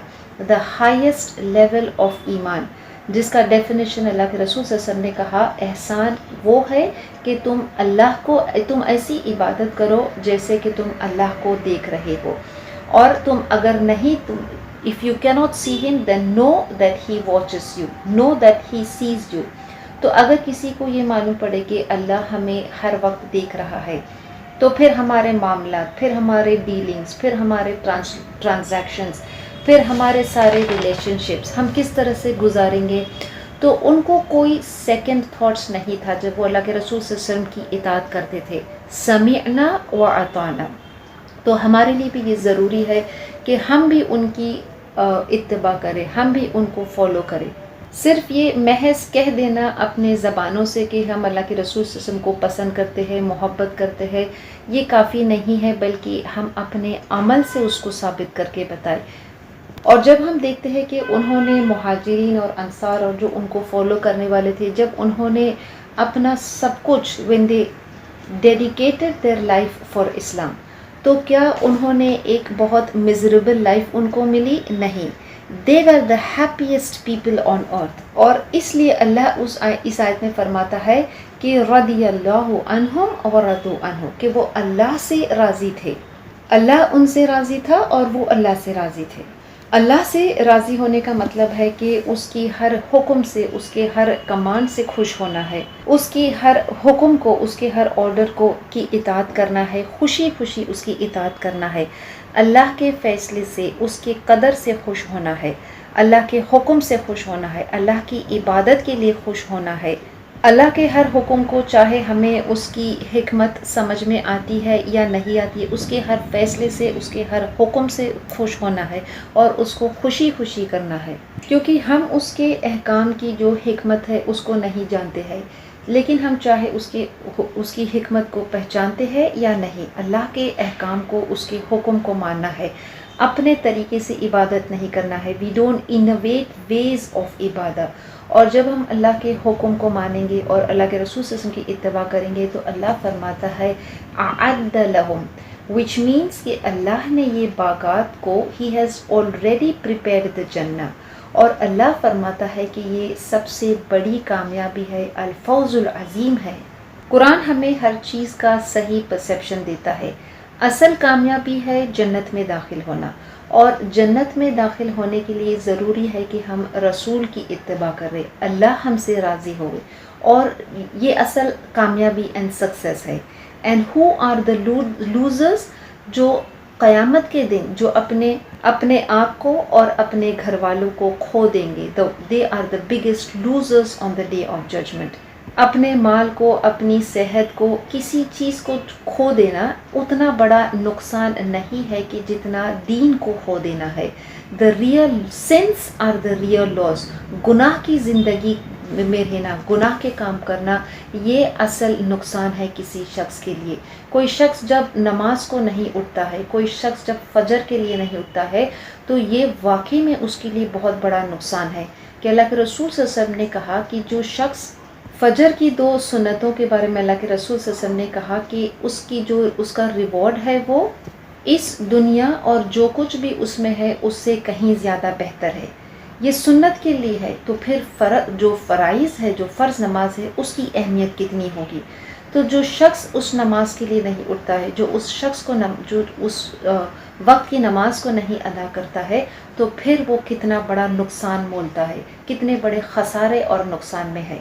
دا ہائیسٹ لیول آف ایمان، جس کا ڈیفینیشن اللہ کے رسول صلی اللہ علیہ وسلم نے کہا احسان وہ ہے کہ تم ایسی عبادت کرو جیسے کہ تم اللہ کو دیکھ رہے ہو، اور تم اگر نہیں if you cannot see him then know that he watches you, know that he sees you. تو اگر کسی کو یہ معلوم پڑے کہ اللہ ہمیں ہر وقت دیکھ رہا ہے، تو پھر ہمارے معاملات، پھر ہمارے ڈیلنگز، پھر ہمارے ٹرانزیکشنز، پھر ہمارے سارے ریلیشن شپس ہم کس طرح سے گزاریں گے. تو ان کو کوئی سیکنڈ تھاٹس نہیں تھا جب وہ اللہ کے رسول صلی اللہ علیہ وسلم کی اطاعت کرتے تھے. سمعنا واطعنا. تو ہمارے لیے بھی یہ ضروری ہے کہ ہم بھی ان کی اتباع کریں، ہم بھی ان کو فالو کریں. صرف یہ محض کہہ دینا اپنے زبانوں سے کہ ہم اللہ کے رسول صلی اللہ علیہ وسلم کو پسند کرتے ہیں، محبت کرتے ہیں، یہ کافی نہیں ہے، بلکہ ہم اپنے عمل سے اس کو ثابت کر کے بتائیں. اور جب ہم دیکھتے ہیں کہ انہوں نے مہاجرین اور انصار اور جو ان کو فالو کرنے والے تھے، جب انہوں نے اپنا سب کچھ when they dedicated their life for Islam، تو کیا انہوں نے ایک بہت miserable لائف ان کو ملی؟ نہیں. They were the happiest people on earth. اور اس لیے اللہ اس آیت میں فرماتا ہے کہ رضی اللہ عنہم ورضوا عنہ، کہ وہ اللہ سے راضی تھے، اللہ ان سے راضی تھا اور وہ اللہ سے راضی تھے. اللہ سے راضی ہونے کا مطلب ہے کہ اس کی ہر حکم سے، اس کے ہر کمانڈ سے خوش ہونا ہے، اس کی ہر حکم کو، اس کے ہر آرڈر کو کی اطاعت کرنا ہے، خوشی خوشی اس کی اطاعت کرنا ہے. اللہ کے فیصلے سے، اس کے قدر سے خوش ہونا ہے، اللہ کے حکم سے خوش ہونا ہے، اللہ کی عبادت کے لیے خوش ہونا ہے. اللہ کے ہر حکم کو، چاہے ہمیں اس کی حکمت سمجھ میں آتی ہے یا نہیں آتی ہے، اس کے ہر فیصلے سے، اس کے ہر حکم سے خوش ہونا ہے اور اس کو خوشی خوشی کرنا ہے. کیونکہ ہم اس کے احکام کی جو حکمت ہے اس کو نہیں جانتے ہیں، لیکن ہم چاہے اس کی حکمت کو پہچانتے ہیں یا نہیں، اللہ کے احکام کو، اس کے حکم کو ماننا ہے. اپنے طریقے سے عبادت نہیں کرنا ہے. We don't innovate ways of عبادت. اور جب ہم اللہ کے حکم کو مانیں گے اور اللہ کے رسول صلی اللہ علیہ وسلم کی اتباع کریں گے تو اللہ فرماتا ہے اعد لہم، which means کہ اللہ نے یہ باغات کو he has already prepared the جنہ. اور اللہ فرماتا ہے کہ یہ سب سے بڑی کامیابی ہے، الفوز العظیم ہے. قرآن ہمیں ہر چیز کا صحیح پرسیپشن دیتا ہے. اصل کامیابی ہے جنت میں داخل ہونا، اور جنت میں داخل ہونے کے لیے ضروری ہے کہ ہم رسول کی اتباع کریں، اللہ ہم سے راضی ہوئے، اور یہ اصل کامیابی اینڈ سکسیس ہے. And who are the losers, جو قیامت کے دن جو اپنے آپ کو اور اپنے گھر والوں کو کھو دیں گے. They are the biggest losers on the day of judgment. اپنے مال کو، اپنی صحت کو، کسی چیز کو کھو دینا اتنا بڑا نقصان نہیں ہے کہ جتنا دین کو کھو دینا ہے. The real sins are the real loss. گناہ کی زندگی میں رہنا، گناہ کے کام کرنا، یہ اصل نقصان ہے کسی شخص کے لیے. کوئی شخص جب نماز کو نہیں اٹھتا ہے، کوئی شخص جب فجر کے لیے نہیں اٹھتا ہے، تو یہ واقعی میں اس کے لیے بہت بڑا نقصان ہے. کہ اللہ کے رسول صلی اللہ علیہ وسلم نے کہا کہ جو شخص فجر کی 2 سنتوں کے بارے میں اللہ کے رسول صلی اللہ علیہ وسلم نے کہا کہ اس کا ریوارڈ ہے وہ اس دنیا اور جو کچھ بھی اس میں ہے اس سے کہیں زیادہ بہتر ہے. یہ سنت کے لیے ہے، تو پھر جو فرائض ہے، جو فرض نماز ہے، اس کی اہمیت کتنی ہوگی. تو جو شخص اس نماز کے لیے نہیں اٹھتا ہے، جو اس شخص کو جو اس وقت کی نماز کو نہیں ادا کرتا ہے، تو پھر وہ کتنا بڑا نقصان مولتا ہے، کتنے بڑے خسارے اور نقصان میں ہے.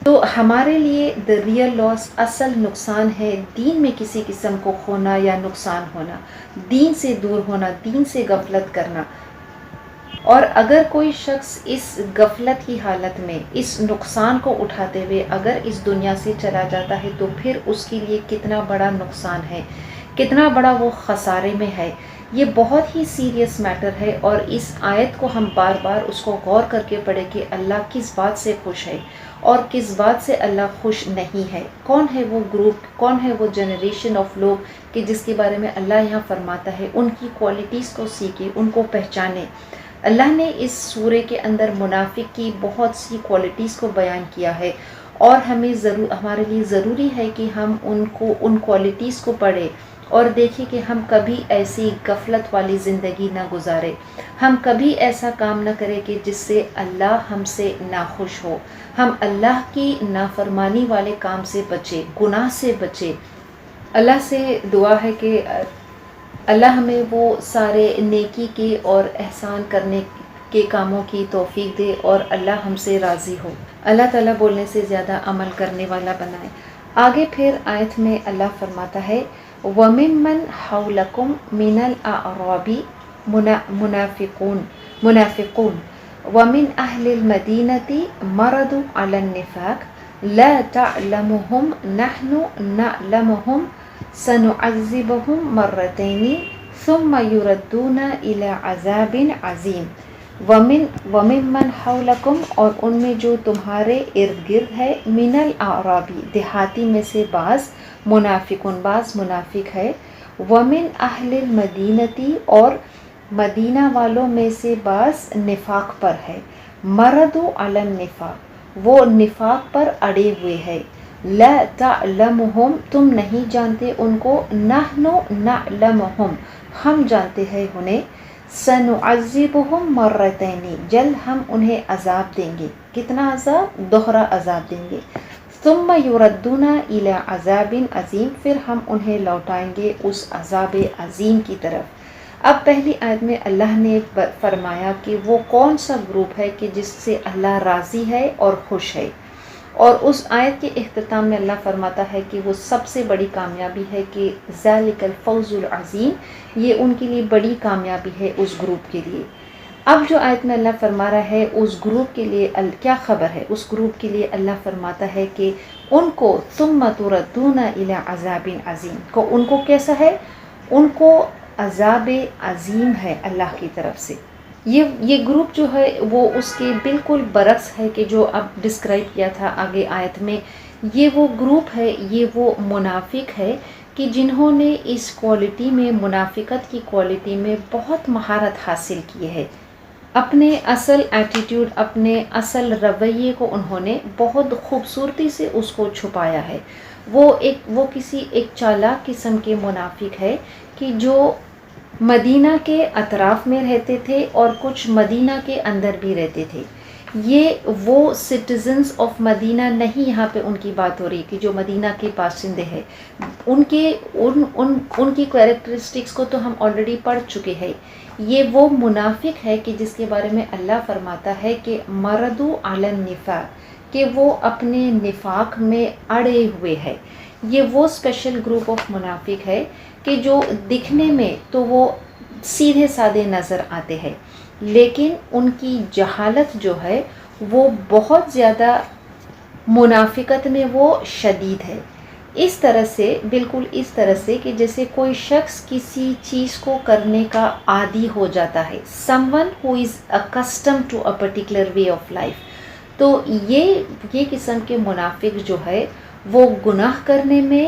تو ہمارے لیے دا ریئل لاس، اصل نقصان ہے دین میں کسی قسم کو کھونا یا نقصان ہونا، دین سے دور ہونا، دین سے غفلت کرنا. اور اگر کوئی شخص اس غفلت کی حالت میں اس نقصان کو اٹھاتے ہوئے اگر اس دنیا سے چلا جاتا ہے، تو پھر اس کے لیے کتنا بڑا نقصان ہے، کتنا بڑا وہ خسارے میں ہے. یہ بہت ہی سیریس میٹر ہے، اور اس آیت کو ہم بار بار اس کو غور کر کے پڑھیں کہ اللہ کس بات سے خوش ہے اور کس بات سے اللہ خوش نہیں ہے. کون ہے وہ گروپ، کون ہے وہ جنریشن آف لوگ کہ جس کے بارے میں اللہ یہاں فرماتا ہے ان کی کوالٹیز کو سیکھیں، ان کو پہچانیں. اللہ نے اس سورے کے اندر منافق کی بہت سی کوالٹیز کو بیان کیا ہے، اور ہمارے لیے ضروری ہے کہ ہم ان کوالٹیز کو پڑھیں اور دیکھیں کہ ہم کبھی ایسی غفلت والی زندگی نہ گزارے، ہم کبھی ایسا کام نہ کریں کہ جس سے اللہ ہم سے ناخوش ہو. ہم اللہ کی نافرمانی والے کام سے بچے، گناہ سے بچے. اللہ سے دعا ہے کہ اللہ ہمیں وہ سارے نیکی کے اور احسان کرنے کے کاموں کی توفیق دے، اور اللہ ہم سے راضی ہو. اللہ تعالیٰ بولنے سے زیادہ عمل کرنے والا بنائے. آگے پھر آیت میں اللہ فرماتا ہے وَمِمَّنْ حَوْلَكُمْ مِنَ الْأَعْرَابِ مُنَافِقُونَ وَمِنْ أَهْلِ الْمَدِينَةِ مَرَضُوا عَلَى النِّفَاقِ لَا تَعْلَمُهُمْ نَحْنُ نَعْلَمُهُمْ سَنُعَذِّبُهُمْ مَرَّتَيْنِ ثُمَّ يُرَدُّونَ إِلَى عَذَابٍ عَظِيمٍ. وَمِمَّنْ حَوْلَكُمْ، اور ان میں جو تمہارے ارد گرد ہے، من الاعرابی، دیہاتی میں سے بعض، منافقون، بعض منافق ہے، ومن اہل المدینتی، اور مدینہ والوں میں سے بعض نفاق پر ہے، مردوا علی النفاق، وہ نفاق پر اڑے ہوئے ہے. لا تعلمہم، تم نہیں جانتے ان کو، نحن نعلمہم، ہم جانتے ہیں انہیں، سنعذبہم مرتین، جلد ہم انہیں عذاب دیں گے. کتنا عذاب؟ دوہرا عذاب دیں گے. ثم یردون الی عذاب عظیم، پھر ہم انہیں لوٹائیں گے اس عذاب عظیم کی طرف. اب پہلی آیت میں اللہ نے فرمایا کہ وہ کون سا گروپ ہے کہ جس سے اللہ راضی ہے اور خوش ہے، اور اس آیت کے اختتام میں اللہ فرماتا ہے کہ وہ سب سے بڑی کامیابی ہے کہ ذالک الفوز العظیم، یہ ان کے لیے بڑی کامیابی ہے اس گروپ کے لیے. اب جو آیت میں اللہ فرما رہا ہے اس گروپ کے لیے کیا خبر ہے، اس گروپ کے لیے اللہ فرماتا ہے کہ ان کو ثم تردون الی عذاب عظیم، کو ان کو کیسا ہے، ان کو عذاب عظیم ہے اللہ کی طرف سے. یہ گروپ جو ہے وہ اس کے بالکل برعکس ہے کہ جو اب ڈسکرائب کیا تھا آگے آیت میں. یہ وہ گروپ ہے، یہ وہ منافق ہے کہ جنہوں نے اس کوالٹی میں، منافقت کی کوالٹی میں بہت مہارت حاصل کی ہے، اپنے اصل ایٹیٹیوڈ، اپنے اصل رویے کو انہوں نے بہت خوبصورتی سے اس کو چھپایا ہے۔ وہ کسی ایک چالاک قسم کے منافق ہے کہ جو مدینہ کے اطراف میں رہتے تھے اور کچھ مدینہ کے اندر بھی رہتے تھے۔ یہ وہ سٹیزنز آف مدینہ نہیں، یہاں پہ ان کی بات ہو رہی کہ جو مدینہ کے باشندے ہیں، ان کی کیریکٹرسٹکس کو تو ہم آلریڈی پڑھ چکے ہیں۔ یہ وہ منافق ہے کہ جس کے بارے میں اللہ فرماتا ہے کہ مردو علی النفاق، کہ وہ اپنے نفاق میں اڑے ہوئے ہے۔ یہ وہ اسپیشل گروپ آف منافق ہے کہ جو دکھنے میں تو وہ سیدھے سادے نظر آتے ہیں، لیکن ان کی جہالت جو ہے وہ بہت زیادہ، منافقت میں وہ شدید ہے۔ اس طرح سے، بالکل اس طرح سے کہ جیسے کوئی شخص کسی چیز کو کرنے کا عادی ہو جاتا ہے، someone who is accustomed to a particular way of life، تو یہ قسم کے منافق جو ہے وہ گناہ کرنے میں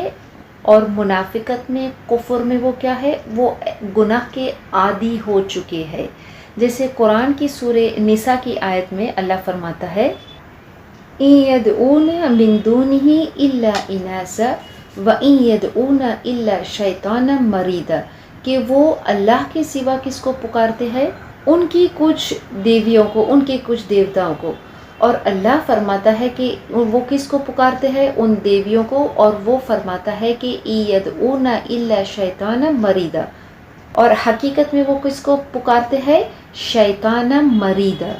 اور منافقت میں، کفر میں وہ کیا ہے، وہ گناہ کے عادی ہو چکے ہیں۔ جیسے قرآن کی سورہ نساء کی آیت میں اللہ فرماتا ہے إِن يَدْعُونَ مِن دُونِهِ إِلَّا إِنَاثًا وَإِن يَدْعُونَ إِلَّا شَيْطَانًا مَرِيدًا، کہ وہ اللہ کے سوا کس کو پکارتے ہیں، ان کی کچھ دیویوں کو، ان کے کچھ دیوتاؤں کو، اور اللہ فرماتا ہے کہ وہ کس کو پکارتے ہیں، ان دیویوں کو، اور وہ فرماتا ہے کہ يَدْعُونَ إِلَّا شَيْطَانًا مَرِيدًا، اور حقیقت میں وہ کس کو پکارتے ہیں، شیطانا مریدا،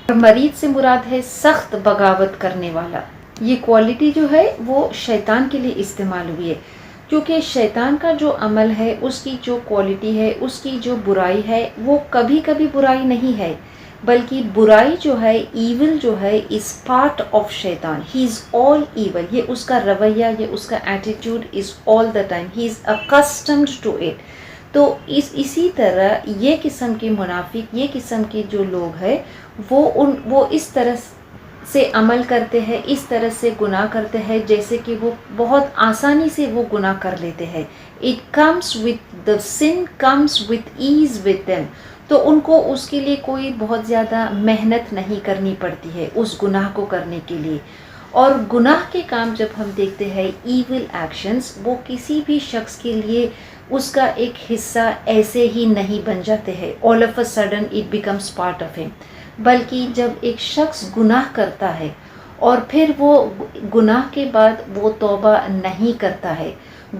اور مرید سے مراد ہے سخت بغاوت کرنے والا۔ یہ کوالٹی جو ہے وہ شیطان کے لیے استعمال ہوئی ہے، کیونکہ شیطان کا جو عمل ہے، اس کی جو کوالٹی ہے، اس کی جو برائی ہے، وہ کبھی کبھی برائی نہیں ہے، بلکہ برائی جو ہے، ایول جو ہے، از پارٹ آف شیطان، ہی از آل ایول، یہ اس کا رویہ، یہ اس کا attitude is all the time, he is accustomed to it. تو اسی طرح یہ قسم کے منافق، یہ قسم کے جو لوگ ہیں، وہ اس طرح سے عمل کرتے ہیں، اس طرح سے گناہ کرتے ہیں، جیسے کہ وہ بہت آسانی سے وہ گناہ کر لیتے ہیں۔ the sin comes with ease with them، تو ان کو اس کے لیے کوئی بہت زیادہ محنت نہیں کرنی پڑتی ہے اس گناہ کو کرنے کے لیے۔ اور گناہ کے کام جب ہم دیکھتے ہیں، ایول ایکشنز، وہ کسی بھی شخص کے لیے اس کا ایک حصہ ایسے ہی نہیں بن جاتے ہیں، all of a sudden it becomes part of him، بلکہ جب ایک شخص گناہ کرتا ہے اور پھر وہ گناہ کے بعد وہ توبہ نہیں کرتا ہے،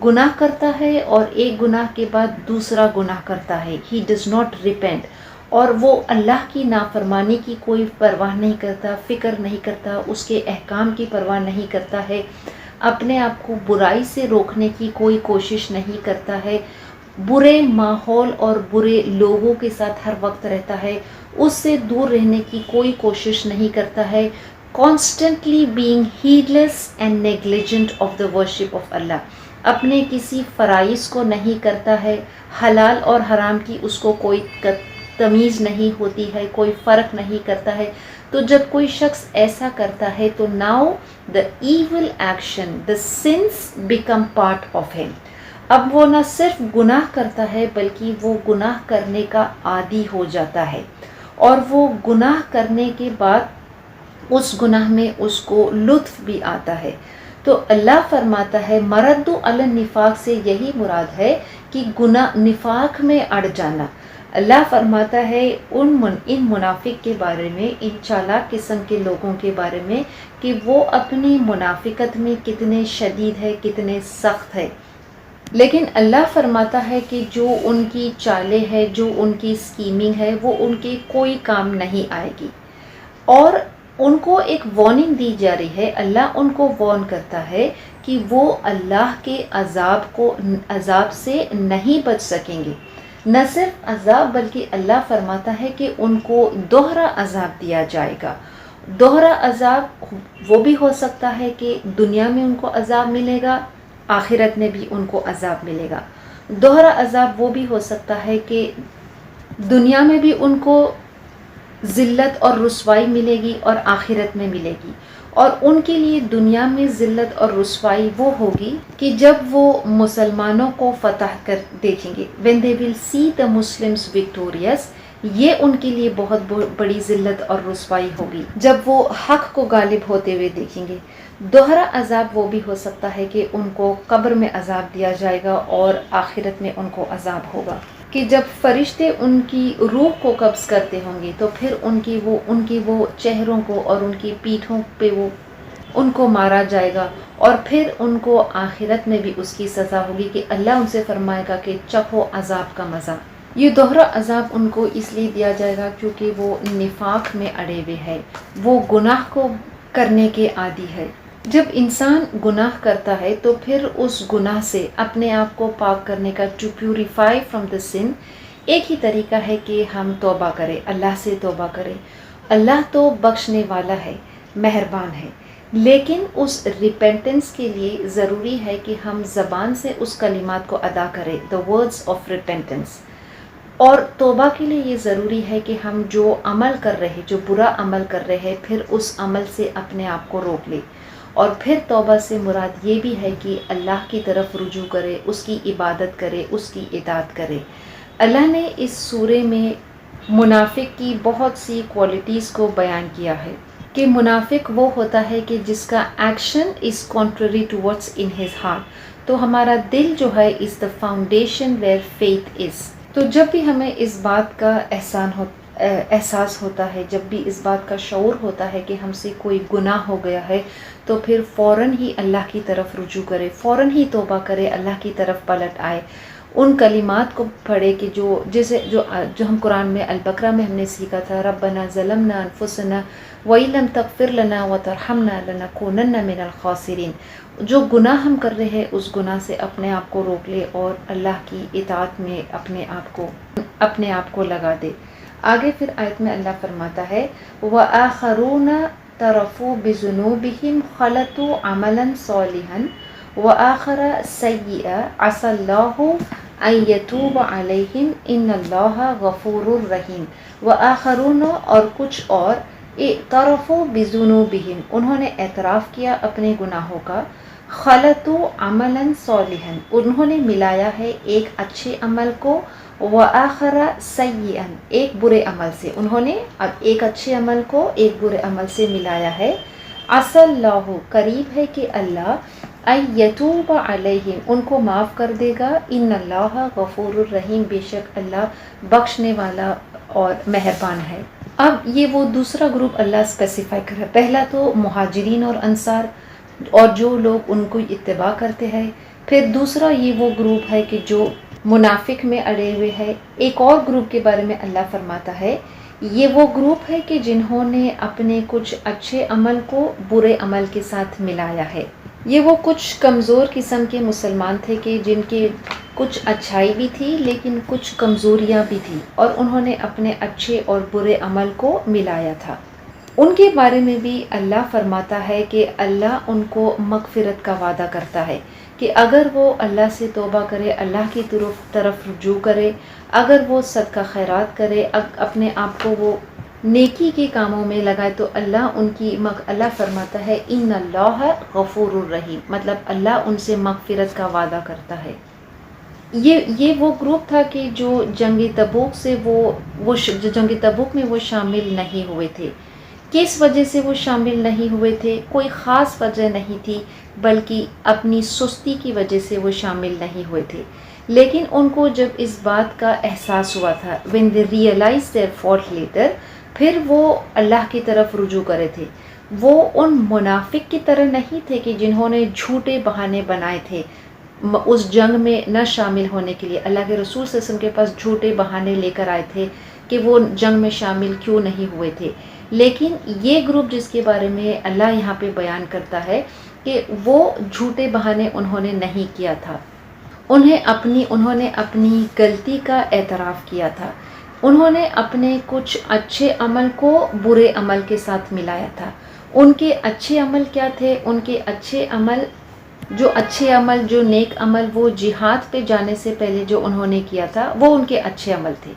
گناہ کرتا ہے اور ایک گناہ کے بعد دوسرا گناہ کرتا ہے، he does not repent، اور وہ اللہ کی نافرمانی کی کوئی پرواہ نہیں کرتا، فکر نہیں کرتا، اس کے احکام کی پرواہ نہیں کرتا ہے، اپنے آپ کو برائی سے روکنے کی کوئی کوشش نہیں کرتا ہے، برے ماحول اور برے لوگوں کے ساتھ ہر وقت رہتا ہے، اس سے دور رہنے کی کوئی کوشش نہیں کرتا ہے، constantly being heedless and negligent of the worship of Allah، اپنے کسی فرائض کو نہیں کرتا ہے، حلال اور حرام کی اس کو کوئی تمیز نہیں ہوتی ہے، کوئی فرق نہیں کرتا ہے۔ تو جب کوئی شخص ایسا کرتا ہے تو now the evil action, the sins become part of him، اب وہ نہ صرف گناہ کرتا ہے بلکہ وہ گناہ کرنے کا عادی ہو جاتا ہے، اور وہ گناہ کرنے کے بعد اس گناہ میں اس کو لطف بھی آتا ہے۔ تو اللہ فرماتا ہے مرد علی النفاق سے یہی مراد ہے کہ گناہ، نفاق میں اڑ جانا۔ اللہ فرماتا ہے ان منافق کے بارے میں، ان چالاک قسم کے لوگوں کے بارے میں، کہ وہ اپنی منافقت میں کتنے شدید ہے، کتنے سخت ہے، لیکن اللہ فرماتا ہے کہ جو ان کی چالیں ہے، جو ان کی اسکیمنگ ہے، وہ ان کے کوئی کام نہیں آئے گی، اور ان کو ایک وارننگ دی جا رہی ہے۔ اللہ ان کو وارن کرتا ہے کہ وہ اللہ کے عذاب سے نہیں بچ سکیں گے، نہ صرف عذاب بلکہ اللہ فرماتا ہے کہ ان کو دوہرا عذاب دیا جائے گا۔ دوہرا عذاب وہ بھی ہو سکتا ہے کہ دنیا میں ان کو عذاب ملے گا، آخرت میں بھی ان کو عذاب ملے گا۔ دوہرا عذاب وہ بھی ہو سکتا ہے کہ دنیا میں بھی ان کو ذلت اور رسوائی ملے گی اور آخرت میں ملے گی۔ اور ان کے لیے دنیا میں ذلت اور رسوائی وہ ہوگی کہ جب وہ مسلمانوں کو فتح کر دیکھیں گے. when they will see the Muslims victorious, یہ ان کے لیے بہت بڑی ذلت اور رسوائی ہوگی جب وہ حق کو غالب ہوتے ہوئے دیکھیں گے. دوہرا عذاب وہ بھی ہو سکتا ہے کہ ان کو قبر میں عذاب دیا جائے گا اور آخرت میں ان کو عذاب ہوگا کہ جب فرشتے ان کی روح کو قبض کرتے ہوں گے تو پھر ان کی وہ چہروں کو اور ان کی پیٹھوں پہ وہ ان کو مارا جائے گا اور پھر ان کو آخرت میں بھی اس کی سزا ہوگی کہ اللہ ان سے فرمائے گا کہ چکھو عذاب کا مزہ. یہ دوہرا عذاب ان کو اس لیے دیا جائے گا کیونکہ وہ نفاق میں اڑے ہوئے ہے، وہ گناہ کو کرنے کے عادی ہے. جب انسان گناہ کرتا ہے تو پھر اس گناہ سے اپنے آپ کو پاک کرنے کا ٹو پیوریفائی فرام دا سن ایک ہی طریقہ ہے کہ ہم توبہ کریں، اللہ سے توبہ کریں. اللہ تو بخشنے والا ہے، مہربان ہے، لیکن اس ریپینٹنس کے لیے ضروری ہے کہ ہم زبان سے اس کلمات کو ادا کریں، دا ورڈز آف ریپینٹنس. اور توبہ کے لیے یہ ضروری ہے کہ ہم جو عمل کر رہے، جو برا عمل کر رہے ہیں، پھر اس عمل سے اپنے آپ کو روک لے. اور پھر توبہ سے مراد یہ بھی ہے کہ اللہ کی طرف رجوع کرے، اس کی عبادت کرے، اس کی اطاعت کرے. اللہ نے اس سورے میں منافق کی بہت سی کوالٹیز کو بیان کیا ہے کہ منافق وہ ہوتا ہے کہ جس کا action is contrary to what's in his heart. تو ہمارا دل جو ہے is the foundation where faith is. تو جب بھی ہمیں اس بات کا احساس ہوتا ہے، جب بھی اس بات کا شعور ہوتا ہے کہ ہم سے کوئی گناہ ہو گیا ہے تو پھر فوراً ہی اللہ کی طرف رجوع کرے، فوراً ہی توبہ کرے، اللہ کی طرف پلٹ آئے. ان کلمات کو پڑھے کہ جو ہم قرآن میں البقرہ میں ہم نے سیکھا تھا، ربنا ظلمنا انفسنا وَإِن لَمْ تَغْفِرْ لَنَا وَتَرْحَمْنَا لَنَكُونَنَّ مِنَ الْخَاسِرِينَ. جو گناہ ہم کر رہے ہیں اس گناہ سے اپنے آپ کو روک لے اور اللہ کی اطاعت میں اپنے آپ کو لگا دے. آگے پھر آیت میں اللہ فرماتا ہے وَآخَرُونَ تَرَفُوا بِذُنُوبِهِمْ خَلَطُوا عَمَلًا صَالِحًا وَآخَرَ سَيِّئًا عَسَى اللَّهُ أَن يَتُوبَ عَلَيْهِمْ إِنَّ اللَّهَ غَفُورٌ رَحِيمٌ. وَآخَرُونَ اور کچھ اور اعترفوا بذنوبہم انہوں نے اعتراف کیا اپنے گناہوں کا، خلطوا عملا صالحا انہوں نے ملایا ہے ایک اچھے عمل کو، وآخر سیئا ایک برے عمل سے، انہوں نے ایک اچھے عمل کو ایک برے عمل سے ملایا ہے. عسى اللہ قریب ہے کہ اللہ ان یتوب علیہم ان کو معاف کر دے گا، ان اللہ غفور الرحیم بے شک اللہ بخشنے والا اور مہربان ہے. اب یہ وہ دوسرا گروپ اللہ اسپیسیفائی کر رہا ہے. پہلا تو مہاجرین اور انصار اور جو لوگ ان کو اتباع کرتے ہیں. پھر دوسرا یہ وہ گروپ ہے کہ جو منافق میں اڑے ہوئے ہے. ایک اور گروپ کے بارے میں اللہ فرماتا ہے یہ وہ گروپ ہے کہ جنہوں نے اپنے کچھ اچھے عمل کو برے عمل کے ساتھ ملایا ہے. یہ وہ کچھ کمزور قسم کے مسلمان تھے کہ جن کے کچھ اچھائی بھی تھی لیکن کچھ کمزوریاں بھی تھی، اور انہوں نے اپنے اچھے اور برے عمل کو ملایا تھا. ان کے بارے میں بھی اللہ فرماتا ہے کہ اللہ ان کو مغفرت کا وعدہ کرتا ہے کہ اگر وہ اللہ سے توبہ کرے، اللہ کی طرف رجوع کرے، اگر وہ صدقہ خیرات کرے، اپنے آپ کو وہ نیکی کے کاموں میں لگائے تو اللہ فرماتا ہے ان اللہ غفور الرحیم، مطلب اللہ ان سے مغفرت کا وعدہ کرتا ہے. یہ وہ گروپ تھا کہ جو جنگ تبوک میں وہ شامل نہیں ہوئے تھے. کس وجہ سے وہ شامل نہیں ہوئے تھے؟ کوئی خاص وجہ نہیں تھی، بلکہ اپنی سستی کی وجہ سے وہ شامل نہیں ہوئے تھے. لیکن ان کو جب اس بات کا احساس ہوا تھا when they realized their fault later، پھر وہ اللہ کی طرف رجوع کرے تھے. وہ ان منافق کی طرح نہیں تھے کہ جنہوں نے جھوٹے بہانے بنائے تھے اس جنگ میں نہ شامل ہونے کے لیے. اللہ کے رسول صلی اللہ علیہ وسلم کے پاس جھوٹے بہانے لے کر آئے تھے کہ وہ جنگ میں شامل کیوں نہیں ہوئے تھے. لیکن یہ گروپ جس کے بارے میں اللہ یہاں پہ بیان کرتا ہے کہ وہ جھوٹے بہانے انہوں نے نہیں کیا تھا، انہوں نے اپنی غلطی کا اعتراف کیا تھا. انہوں نے اپنے کچھ اچھے عمل کو برے عمل کے ساتھ ملایا تھا. ان کے اچھے عمل کیا تھے؟ ان کے اچھے عمل جو نیک عمل وہ جہاد پہ جانے سے پہلے جو انہوں نے کیا تھا وہ ان کے اچھے عمل تھے.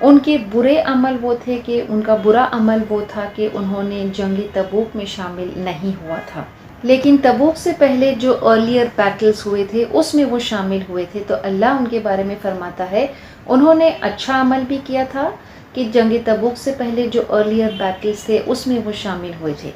ان کے برے عمل وہ تھے کہ ان کا برا عمل وہ تھا کہ انہوں نے جنگ تبوک میں شامل نہیں ہوا تھا، لیکن تبوک سے پہلے جو ارلیئر بیٹلز ہوئے تھے اس میں وہ شامل ہوئے تھے. تو اللہ ان کے بارے میں فرماتا ہے انہوں نے اچھا عمل بھی کیا تھا کہ جنگ تبوک سے پہلے جو ارلیئر بیٹلز تھے اس میں وہ شامل ہوئے تھے.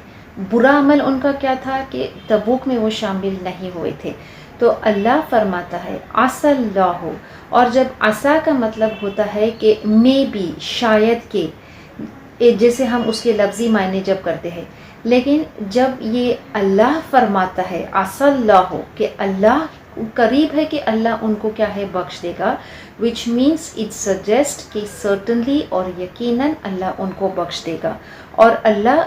برا عمل ان کا کیا تھا کہ تبوک میں وہ شامل نہیں ہوئے تھے. تو اللہ فرماتا ہے عسى اللہ، اور جب عسا کا مطلب ہوتا ہے کہ میں بھی، شاید کہ، جیسے ہم اس کے لفظی معنی جب کرتے ہیں، لیکن جب یہ اللہ فرماتا ہے عسى اللہ کہ اللہ قریب ہے کہ اللہ ان کو کیا ہے بخش دے گا، which means it suggests کہ certainly اور یقیناً اللہ ان کو بخش دے گا. اور اللہ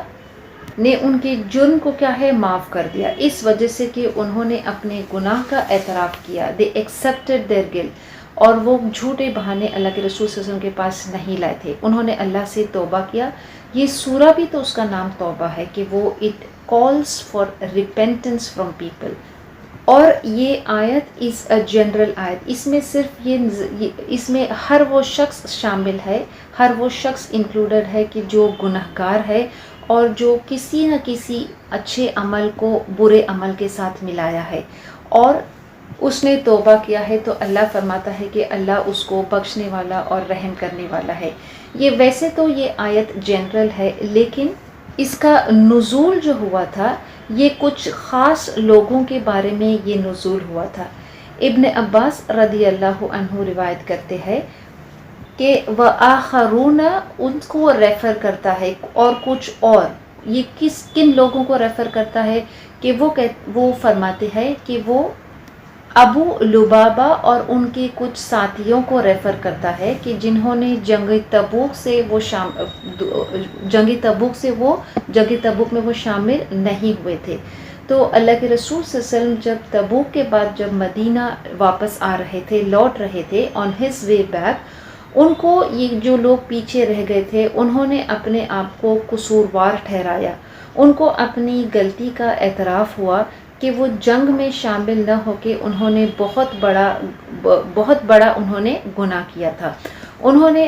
نے ان کے جرم کو کیا ہے معاف کر دیا، اس وجہ سے کہ انہوں نے اپنے گناہ کا اعتراف کیا. they accepted their guilt، اور وہ جھوٹے بہانے اللہ کے رسول صلی اللہ علیہ وسلم کے پاس نہیں لائے تھے، انہوں نے اللہ سے توبہ کیا. یہ سورہ بھی تو اس کا نام توبہ ہے کہ وہ it calls for repentance from people. اور یہ آیت از اے جنرل آیت، اس میں صرف اس میں ہر وہ شخص شامل ہے، ہر وہ شخص انکلوڈڈ ہے کہ جو گنہگار ہے اور جو کسی نہ کسی اچھے عمل کو برے عمل کے ساتھ ملایا ہے اور اس نے توبہ کیا ہے. تو اللہ فرماتا ہے کہ اللہ اس کو بخشنے والا اور رحم کرنے والا ہے. یہ ویسے تو یہ آیت جنرل ہے، لیکن اس کا نزول جو ہوا تھا یہ کچھ خاص لوگوں کے بارے میں یہ نزول ہوا تھا. ابن عباس رضی اللہ عنہ روایت کرتے ہیں کہ وآخرون ان کو ریفر کرتا ہے، اور کچھ اور، یہ کن لوگوں کو ریفر کرتا ہے کہ وہ فرماتے ہیں کہ وہ ابو لبابہ اور ان کے کچھ ساتھیوں کو ریفر کرتا ہے کہ جنہوں نے جنگ تبوک میں وہ شامل نہیں ہوئے تھے. تو اللہ کے رسول صلی اللہ علیہ وسلم جب تبوک کے بعد جب مدینہ واپس آ رہے تھے، لوٹ رہے تھے آن ہز وے بیک، ان کو یہ جو لوگ پیچھے رہ گئے تھے انہوں نے اپنے آپ کو قصوروار ٹھہرایا، ان کو اپنی غلطی کا اعتراف ہوا کہ وہ جنگ میں شامل نہ ہو کے انہوں نے بہت بڑا انہوں نے گناہ کیا تھا. انہوں نے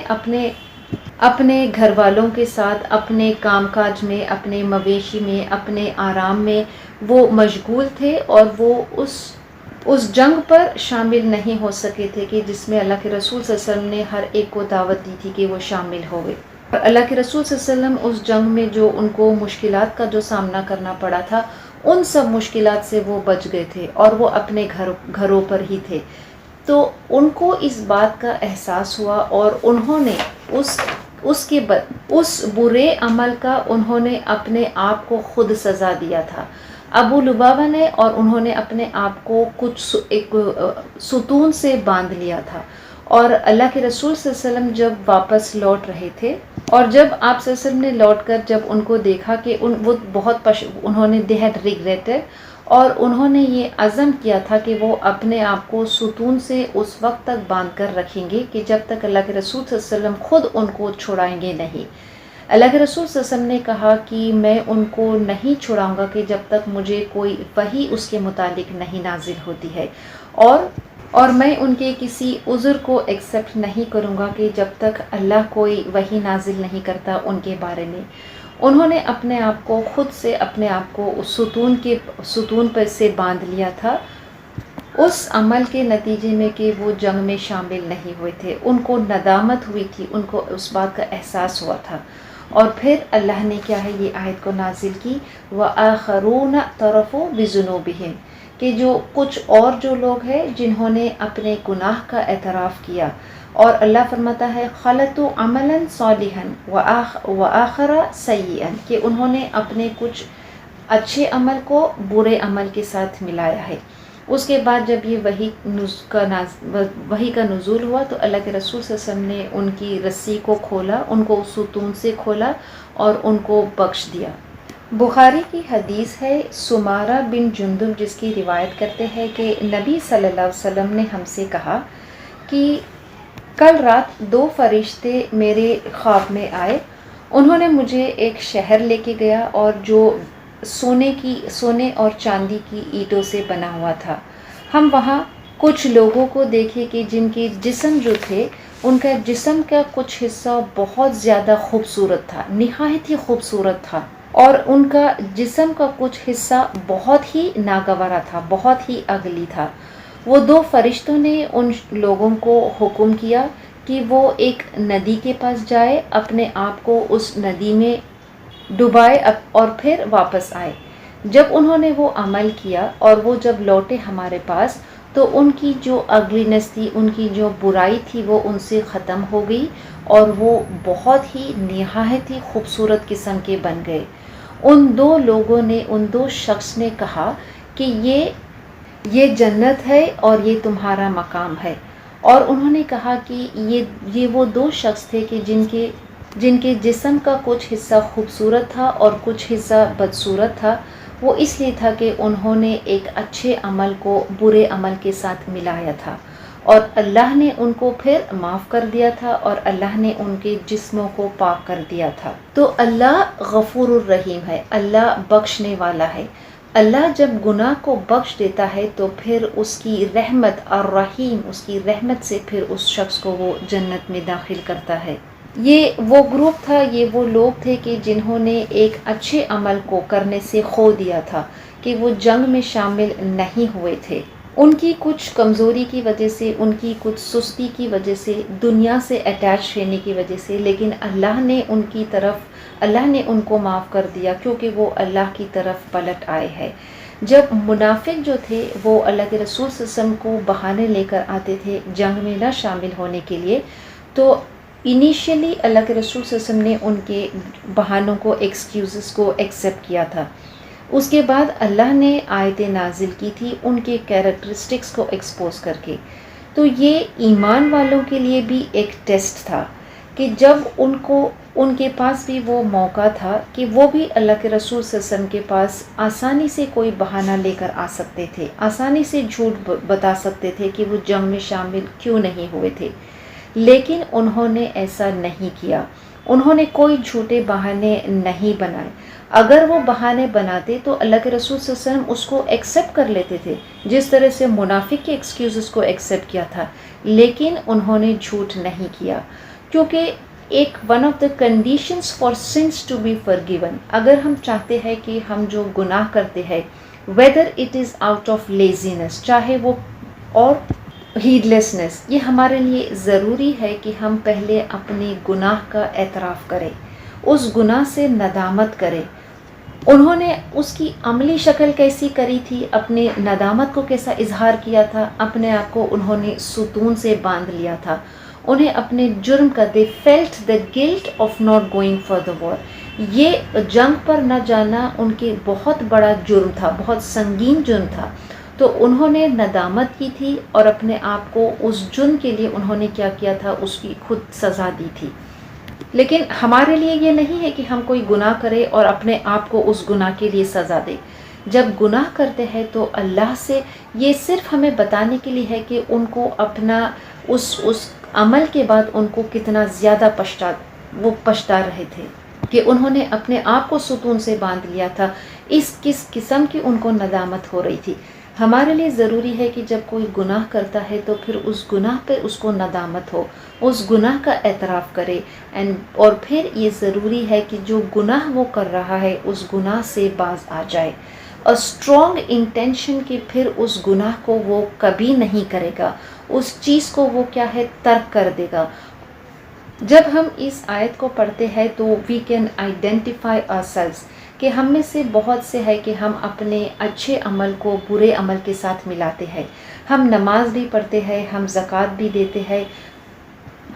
اپنے گھر والوں کے ساتھ اپنے کام کاج میں، اپنے مویشی میں، اپنے آرام میں وہ مشغول تھے اور وہ اس جنگ پر شامل نہیں ہو سکے تھے کہ جس میں اللہ کے رسول صلی اللہ علیہ وسلم نے ہر ایک کو دعوت دی تھی کہ وہ شامل ہوئے. اور اللہ کے رسول صلی اللہ علیہ وسلم اس جنگ میں جو ان کو مشکلات کا جو سامنا کرنا پڑا تھا ان سب مشکلات سے وہ بچ گئے تھے اور وہ اپنے گھروں پر ہی تھے. تو ان کو اس بات کا احساس ہوا اور انہوں نے اس برے عمل کا انہوں نے اپنے آپ کو خود سزا دیا تھا ابو لبابہ نے، اور انہوں نے اپنے آپ کو کچھ ایک ستون سے باندھ لیا تھا. اور اللہ کے رسول صلی اللہ علیہ وسلم جب واپس لوٹ رہے تھے اور جب آپ صلی اللہ علیہ وسلم نے لوٹ کر جب ان کو دیکھا کہ وہ بہت انہوں نے they had regretted، اور انہوں نے یہ عزم کیا تھا کہ وہ اپنے آپ کو ستون سے اس وقت تک باندھ کر رکھیں گے کہ جب تک اللہ کے رسول صلی اللہ علیہ وسلم خود ان کو چھڑائیں گے نہیں. اللہ کے رسول صلی اللہ علیہ وسلم نے کہا کہ میں ان کو نہیں چھڑاؤں گا کہ جب تک مجھے کوئی وحی اس کے متعلق نہیں نازل ہوتی ہے، اور میں ان کے کسی عذر کو ایکسیپٹ نہیں کروں گا کہ جب تک اللہ کوئی وحی نازل نہیں کرتا ان کے بارے میں. انہوں نے اپنے آپ کو خود سے اپنے آپ کو اس ستون پر سے باندھ لیا تھا اس عمل کے نتیجے میں کہ وہ جنگ میں شامل نہیں ہوئے تھے. ان کو ندامت ہوئی تھی، ان کو اس بات کا احساس ہوا تھا. اور پھر اللہ نے کیا ہے یہ آیت کو نازل کی وَآخَرُونَ اعْتَرَفُوا بِذُنُوبِهِمْ، کہ جو کچھ اور جو لوگ ہیں جنہوں نے اپنے گناہ کا اعتراف کیا، اور اللہ فرماتا ہے خَلَطُوا عَمَلًا صَالِحًا وَآخَرَ سَيِّئًا، کہ انہوں نے اپنے کچھ اچھے عمل کو برے عمل کے ساتھ ملایا ہے. اس کے بعد جب یہ وحی کا نزول ہوا تو اللہ کے رسول صلی اللہ علیہ وسلم نے ان کی رسی کو کھولا، ان کو ستون سے کھولا اور ان کو بخش دیا. بخاری کی حدیث ہے، سمارہ بن جندب جس کی روایت کرتے ہیں کہ نبی صلی اللہ علیہ وسلم نے ہم سے کہا کہ کل رات 2 فرشتے میرے خواب میں آئے، انہوں نے مجھے ایک شہر لے کے گیا اور جو سونے اور چاندی کی اینٹوں سے بنا ہوا تھا. ہم وہاں کچھ لوگوں کو دیکھے کہ جن کے جسم جو تھے ان کا جسم کا کچھ حصہ بہت زیادہ خوبصورت تھا، نہایت ہی خوبصورت تھا، اور ان کا جسم کا کچھ حصہ بہت ہی ناگوارا تھا، بہت ہی اگلی تھا۔ وہ دو فرشتوں نے ان لوگوں کو حکم کیا کہ وہ ایک ندی کے پاس جائے، اپنے آپ کو اس ندی میں ڈبائے اور پھر واپس آئے۔ جب انہوں نے وہ عمل کیا اور وہ جب لوٹے ہمارے پاس، تو ان کی جو اگلینس تھی، ان کی جو برائی تھی، وہ ان سے ختم ہو گئی اور وہ بہت ہی نہایت ہی خوبصورت قسم کے بن گئے۔ ان دو لوگوں نے، ان دو شخص نے کہا کہ یہ جنت ہے اور یہ تمہارا مقام ہے، اور انہوں نے کہا کہ یہ وہ دو شخص تھے کہ جن کے جسم کا کچھ حصہ خوبصورت تھا اور کچھ حصہ بدصورت تھا۔ وہ اس لیے تھا کہ انہوں نے ایک اچھے عمل کو برے عمل کے ساتھ ملایا تھا، اور اللہ نے ان کو پھر معاف کر دیا تھا اور اللہ نے ان کے جسموں کو پاک کر دیا تھا۔ تو اللہ غفور الرحیم ہے، اللہ بخشنے والا ہے۔ اللہ جب گناہ کو بخش دیتا ہے تو پھر اس کی رحمت الرحیم، اس کی رحمت سے پھر اس شخص کو وہ جنت میں داخل کرتا ہے۔ یہ وہ گروپ تھا، یہ وہ لوگ تھے کہ جنہوں نے ایک اچھے عمل کو کرنے سے کھو دیا تھا، کہ وہ جنگ میں شامل نہیں ہوئے تھے۔ ان کی کچھ کمزوری کی وجہ سے، ان کی کچھ سستی کی وجہ سے، دنیا سے اٹیچ رہنے کی وجہ سے، لیکن اللہ نے ان کو معاف کر دیا کیونکہ وہ اللہ کی طرف پلٹ آئے ہیں۔ جب منافق جو تھے وہ اللہ کے رسول صلی اللہ علیہ وسلم کو بہانے لے کر آتے تھے جنگ میں نہ شامل ہونے کے لیے، تو انیشیلی اللہ کے رسول صلی اللہ علیہ وسلم نے ان کے بہانوں کو، ایکسکیوزز کو ایکسیپٹ کیا تھا۔ اس کے بعد اللہ نے آیتیں نازل کی تھی ان کے کیریکٹرسٹکس کو ایکسپوز کر کے۔ تو یہ ایمان والوں کے لیے بھی ایک ٹیسٹ تھا کہ جب ان کے پاس بھی وہ موقع تھا کہ وہ بھی اللہ کے رسول صلی اللہ علیہ وسلم کے پاس آسانی سے کوئی بہانہ لے کر آ سکتے تھے، آسانی سے جھوٹ بتا سکتے تھے کہ وہ جنگ میں شامل کیوں نہیں ہوئے تھے، لیکن انہوں نے ایسا نہیں کیا۔ انہوں نے کوئی جھوٹے بہانے نہیں بنائے۔ اگر وہ بہانے بناتے تو اللہ کے رسول صلی اللہ علیہ وسلم اس کو ایکسیپٹ کر لیتے تھے، جس طرح سے منافق کے ایکسکیوزز کو ایکسیپٹ کیا تھا، لیکن انہوں نے جھوٹ نہیں کیا، کیونکہ ایک one of the conditions for sins to be forgiven, اگر ہم چاہتے ہیں کہ ہم جو گناہ کرتے ہیں whether it is out of لیزینس، چاہے وہ اور ہیڈلیسنس، یہ ہمارے لیے ضروری ہے کہ ہم پہلے اپنے گناہ کا اعتراف کریں، اس گناہ سے ندامت کریں۔ انہوں نے اس کی عملی شکل کیسی کری تھی، اپنے ندامت کو کیسا اظہار کیا تھا، اپنے آپ کو انہوں نے ستون سے باندھ لیا تھا، انہیں اپنے جرم کا they felt the guilt of not going for the war، یہ جنگ پر نہ جانا ان کے بہت بڑا جرم تھا، بہت سنگین جرم تھا، تو انہوں نے ندامت کی تھی اور اپنے آپ کو اس جرم کے لیے انہوں نے کیا کیا تھا، اس کی خود سزا دی تھی۔ لیکن ہمارے لیے یہ نہیں ہے کہ ہم کوئی گناہ کرے اور اپنے آپ کو اس گناہ کے لیے سزا دے۔ جب گناہ کرتے ہیں تو اللہ سے یہ صرف ہمیں بتانے کے لیے ہے کہ ان کو اپنا اس عمل کے بعد ان کو کتنا زیادہ پچھتا رہے تھے کہ انہوں نے اپنے آپ کو ستون سے باندھ لیا تھا، کس قسم کی ان کو ندامت ہو رہی تھی۔ ہمارے لیے ضروری ہے کہ جب کوئی گناہ کرتا ہے تو پھر اس گناہ پہ اس کو ندامت ہو، اس گناہ کا اعتراف کرے، اور پھر یہ ضروری ہے کہ جو گناہ وہ کر رہا ہے اس گناہ سے باز آ جائے، اور اسٹرانگ انٹینشن کہ پھر اس گناہ کو وہ کبھی نہیں کرے گا، اس چیز کو وہ کیا ہے ترک کر دے گا۔ جب ہم اس آیت کو پڑھتے ہیں تو وی کین آئیڈینٹیفائی ourselves کہ ہم میں سے بہت سے ہے کہ ہم اپنے اچھے عمل کو برے عمل کے ساتھ ملاتے ہیں۔ ہم نماز بھی پڑھتے ہیں، ہم زکوٰۃ بھی دیتے ہیں،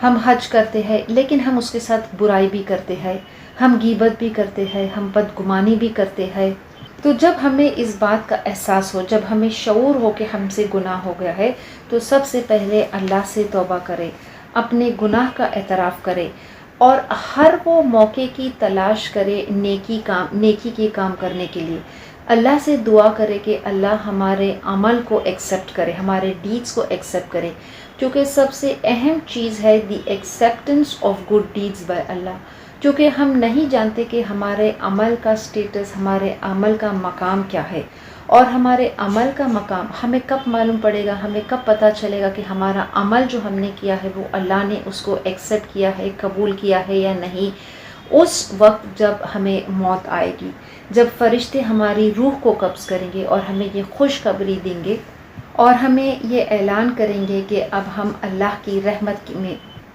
ہم حج کرتے ہیں، لیکن ہم اس کے ساتھ برائی بھی کرتے ہیں، ہم غیبت بھی کرتے ہیں، ہم بدگمانی بھی کرتے ہیں۔ تو جب ہمیں اس بات کا احساس ہو، جب ہمیں شعور ہو کہ ہم سے گناہ ہو گیا ہے، تو سب سے پہلے اللہ سے توبہ کرے، اپنے گناہ کا اعتراف کرے، اور ہر وہ موقع کی تلاش کرے نیکی کے کام کرنے کے لیے۔ اللہ سے دعا کرے کہ اللہ ہمارے عمل کو ایکسیپٹ کرے، ہمارے ڈیڈز کو ایکسیپٹ کرے، کیونکہ سب سے اہم چیز ہے the acceptance of good deeds by Allah, کیونکہ ہم نہیں جانتے کہ ہمارے عمل کا سٹیٹس، ہمارے عمل کا مقام کیا ہے، اور ہمارے عمل کا مقام ہمیں کب معلوم پڑے گا، ہمیں کب پتہ چلے گا کہ ہمارا عمل جو ہم نے کیا ہے وہ اللہ نے اس کو ایکسیپٹ کیا ہے، قبول کیا ہے یا نہیں؟ اس وقت جب ہمیں موت آئے گی، جب فرشتے ہماری روح کو قبض کریں گے اور ہمیں یہ خوشخبری دیں گے اور ہمیں یہ اعلان کریں گے کہ اب ہم اللہ کی رحمت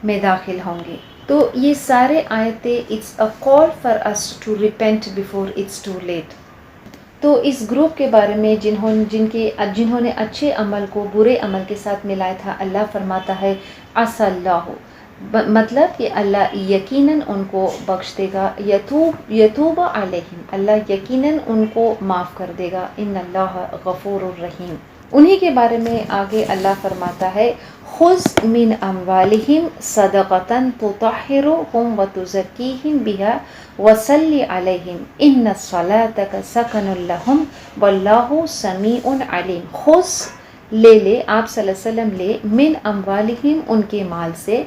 میں داخل ہوں گے۔ تو یہ سارے آیتیں it's a call for us to repent before it's too late. تو اس گروپ کے بارے میں جنہوں نے اچھے عمل کو برے عمل کے ساتھ ملایا تھا، اللہ فرماتا ہے عسى اللہ، مطلب کہ اللہ یقیناً ان کو بخش دے گا، یتوب علیہم، اللہ یقیناً ان کو معاف کر دے گا، ان اللہ غفور الرحیم۔ انہی کے بارے میں آگے اللہ فرماتا ہے خذ من اموالہم صدقۃ تطہرھم وتزکیہم بہا وصلی علیہم ان صلاتک سکن لہم واللہ سمیع علیم۔ خذ لے آپ صلی اللہ علیہ وسلم لے، من اموالہم ان کے مال سے،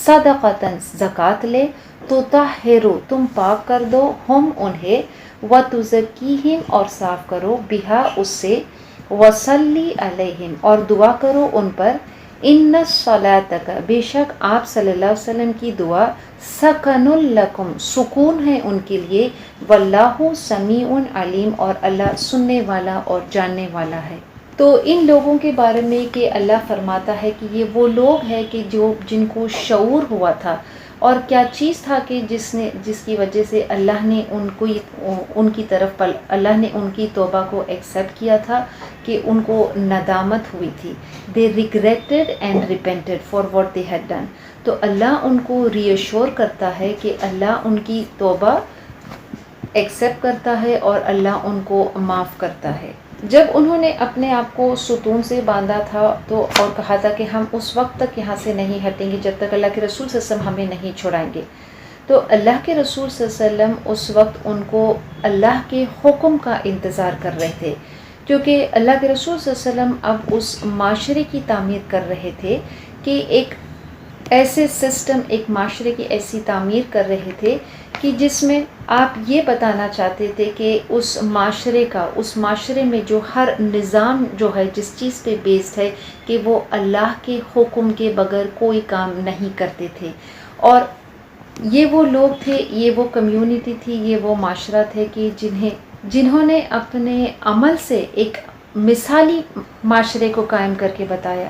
صدقۃ زکوٰۃ لے، تطہرو تم پاک کر دو، ہم انہیں، وتزکیہم اور صاف کرو، بہا اس سے، وصلی علیہم اور دعا کرو ان پر، ان الصلاۃ بے شک آپ صلی اللہ علیہ وسلم کی دعا، سکن لکم سکون ہے ان کے لیے، واللہ سمیع علیم اور اللہ سننے والا اور جاننے والا ہے۔ تو ان لوگوں کے بارے میں کہ اللہ فرماتا ہے کہ یہ وہ لوگ ہیں کہ جن کو شعور ہوا تھا، اور کیا چیز تھا کہ جس کی وجہ سے اللہ نے ان کی طرف اللہ نے ان کی توبہ کو ایکسیپٹ کیا تھا، کہ ان کو ندامت ہوئی تھی، they regretted and repented for what they had done۔ تو اللہ ان کو ری ایشور کرتا ہے کہ اللہ ان کی توبہ ایکسیپٹ کرتا ہے اور اللہ ان کو معاف کرتا ہے۔ جب انہوں نے اپنے آپ کو ستون سے باندھا تھا تو اور کہا تھا کہ ہم اس وقت تک یہاں سے نہیں ہٹیں گے جب تک اللہ کے رسول صلی اللہ علیہ وسلم ہمیں نہیں چھڑائیں گے، تو اللہ کے رسول صلی اللہ علیہ وسلم اس وقت ان کو اللہ کے حکم کا انتظار کر رہے تھے، کیونکہ اللہ کے رسول صلی اللہ علیہ وسلم اب اس معاشرے کی تعمیر کر رہے تھے کہ ایک ایسے سسٹم، ایک معاشرے کی ایسی تعمیر کر رہے تھے کہ جس میں آپ یہ بتانا چاہتے تھے کہ اس معاشرے میں جو ہر نظام جو ہے جس چیز پہ بیسڈ ہے کہ وہ اللہ کے حکم کے بغیر کوئی کام نہیں کرتے تھے، اور یہ وہ لوگ تھے، یہ وہ کمیونٹی تھی، یہ وہ معاشرہ تھے کہ جنہوں نے اپنے عمل سے ایک مثالی معاشرے کو قائم کر کے بتایا۔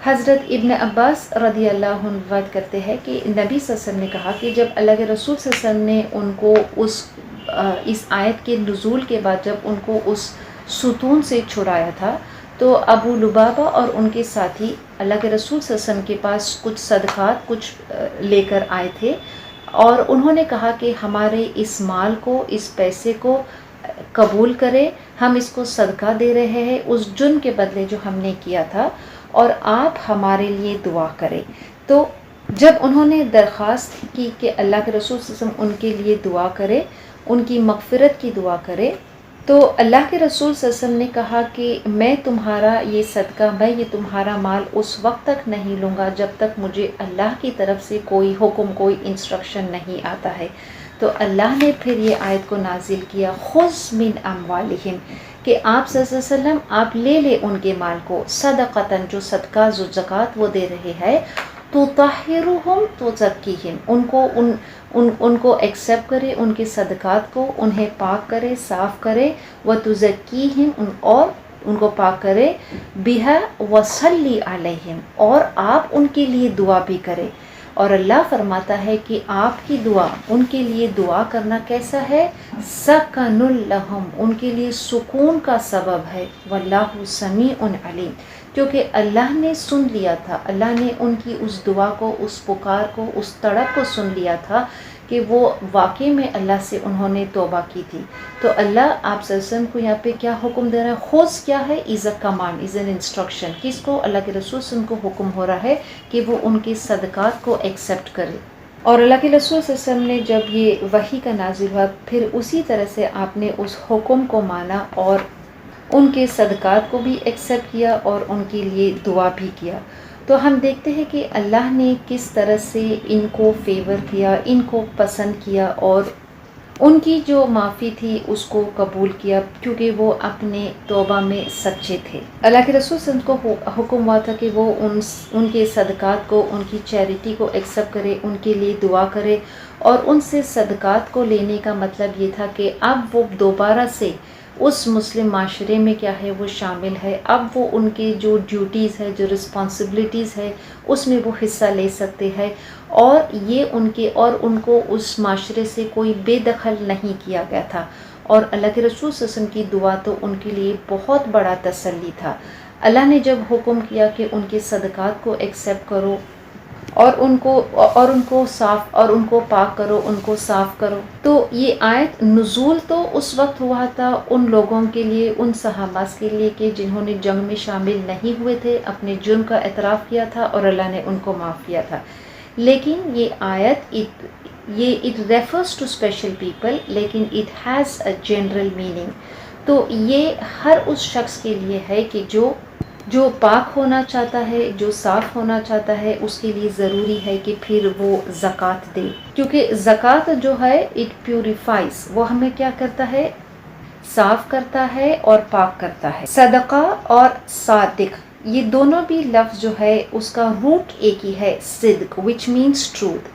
حضرت ابن عباس رضی اللہ عنہ روایت کرتے ہیں کہ نبی صلی اللہ علیہ وسلم نے کہا کہ جب اللہ کے رسول صلی اللہ علیہ وسلم نے ان کو اس آیت کے نزول کے بعد جب ان کو اس ستون سے چھڑایا تھا، تو ابو لبابہ اور ان کے ساتھی اللہ کے رسول صلی اللہ علیہ وسلم کے پاس کچھ صدقات کچھ لے کر آئے تھے، اور انہوں نے کہا کہ ہمارے اس مال کو، اس پیسے کو قبول کرے، ہم اس کو صدقہ دے رہے ہیں اس جرم کے بدلے جو ہم نے کیا تھا، اور آپ ہمارے لیے دعا کریں۔ تو جب انہوں نے درخواست کی کہ اللہ کے رسول صلی اللہ علیہ وسلم ان کے لیے دعا کرے، ان کی مغفرت کی دعا کرے، تو اللہ کے رسول صلی اللہ علیہ وسلم نے کہا کہ میں تمہارا یہ صدقہ، میں یہ تمہارا مال اس وقت تک نہیں لوں گا جب تک مجھے اللہ کی طرف سے کوئی حکم، کوئی انسٹرکشن نہیں آتا ہے۔ تو اللہ نے پھر یہ آیت کو نازل کیا، خذ من اموالہم، کہ آپ صلی اللہ علیہ وسلم آپ لے ان کے مال کو، صدقتاً جو صدقہ جو زکوٰۃ وہ دے رہے ہیں، تطہرھم تزکیہم، ان کو ایکسیپٹ کرے، ان کے صدقات کو انہیں پاک کرے، صاف کرے، وتزکیہم اور ان کو پاک کرے، بہا وصلی علیہم اور آپ ان کے لیے دعا بھی کرے۔ اور اللہ فرماتا ہے کہ آپ کی دعا، ان کے لیے دعا کرنا کیسا ہے؟ سکن لہم، ان کے لیے سکون کا سبب ہے، واللہ سمیع علیم، کیونکہ اللہ نے سن لیا تھا، اللہ نے ان کی اس دعا کو، اس پکار کو، اس تڑپ کو سن لیا تھا کہ وہ واقعی میں اللہ سے انہوں نے توبہ کی تھی۔ تو اللہ آپ صلی اللہ علیہ وسلم کو یہاں پہ کیا حکم دے رہا ہے؟ خذ کیا ہے؟ Is a command, is an instruction. کس کو؟ اللہ کے رسول صلی اللہ علیہ وسلم کو حکم ہو رہا ہے کہ وہ ان کے صدقات کو ایکسیپٹ کرے۔ اور اللہ کے رسول صلی اللہ علیہ وسلم نے جب یہ وحی کا نازل ہوا، پھر اسی طرح سے آپ نے اس حکم کو مانا اور ان کے صدقات کو بھی ایکسیپٹ کیا اور ان کے لیے دعا بھی کیا۔ تو ہم دیکھتے ہیں کہ اللہ نے کس طرح سے ان کو فیور کیا، ان کو پسند کیا، اور ان کی جو معافی تھی اس کو قبول کیا کیونکہ وہ اپنے توبہ میں سچے تھے۔ اللہ کے رسول صلی اللہ علیہ وسلم کو حکم ہوا تھا کہ وہ ان کے صدقات کو، ان کی چیریٹی کو ایکسیپٹ کرے، ان کے لیے دعا کرے، اور ان سے صدقات کو لینے کا مطلب یہ تھا کہ اب وہ دوبارہ سے اس مسلم معاشرے میں کیا ہے وہ شامل ہے، اب وہ ان کے جو ڈیوٹیز ہے، جو رسپانسبلٹیز ہے، اس میں وہ حصہ لے سکتے ہیں، اور یہ ان کو اس معاشرے سے کوئی بے دخل نہیں کیا گیا تھا۔ اور اللہ کے رسول صلی اللہ علیہ وسلم کی دعا تو ان کے لیے بہت بڑا تسلی تھا۔ اللہ نے جب حکم کیا کہ ان کے صدقات کو ایکسیپٹ کرو اور ان کو صاف اور ان کو پاک کرو، ان کو صاف کرو، تو یہ آیت نزول تو اس وقت ہوا تھا ان لوگوں کے لیے، ان صحابہ کے لیے کہ جنہوں نے جنگ میں شامل نہیں ہوئے تھے، اپنے جرم کا اعتراف کیا تھا اور اللہ نے ان کو معاف کیا تھا۔ لیکن یہ آیت it refers to special people لیکن it has a general meaning، تو یہ ہر اس شخص کے لیے ہے کہ جو پاک ہونا چاہتا ہے، جو صاف ہونا چاہتا ہے، اس کے لیے ضروری ہے کہ پھر وہ زکوٰۃ دے، کیونکہ زکوٰۃ جو ہے اٹ پیوریفائز، وہ ہمیں کیا کرتا ہے، صاف کرتا ہے اور پاک کرتا ہے۔ صدقہ اور صادق، یہ دونوں بھی لفظ جو ہے اس کا روٹ ایک ہی ہے، صدق which means truth۔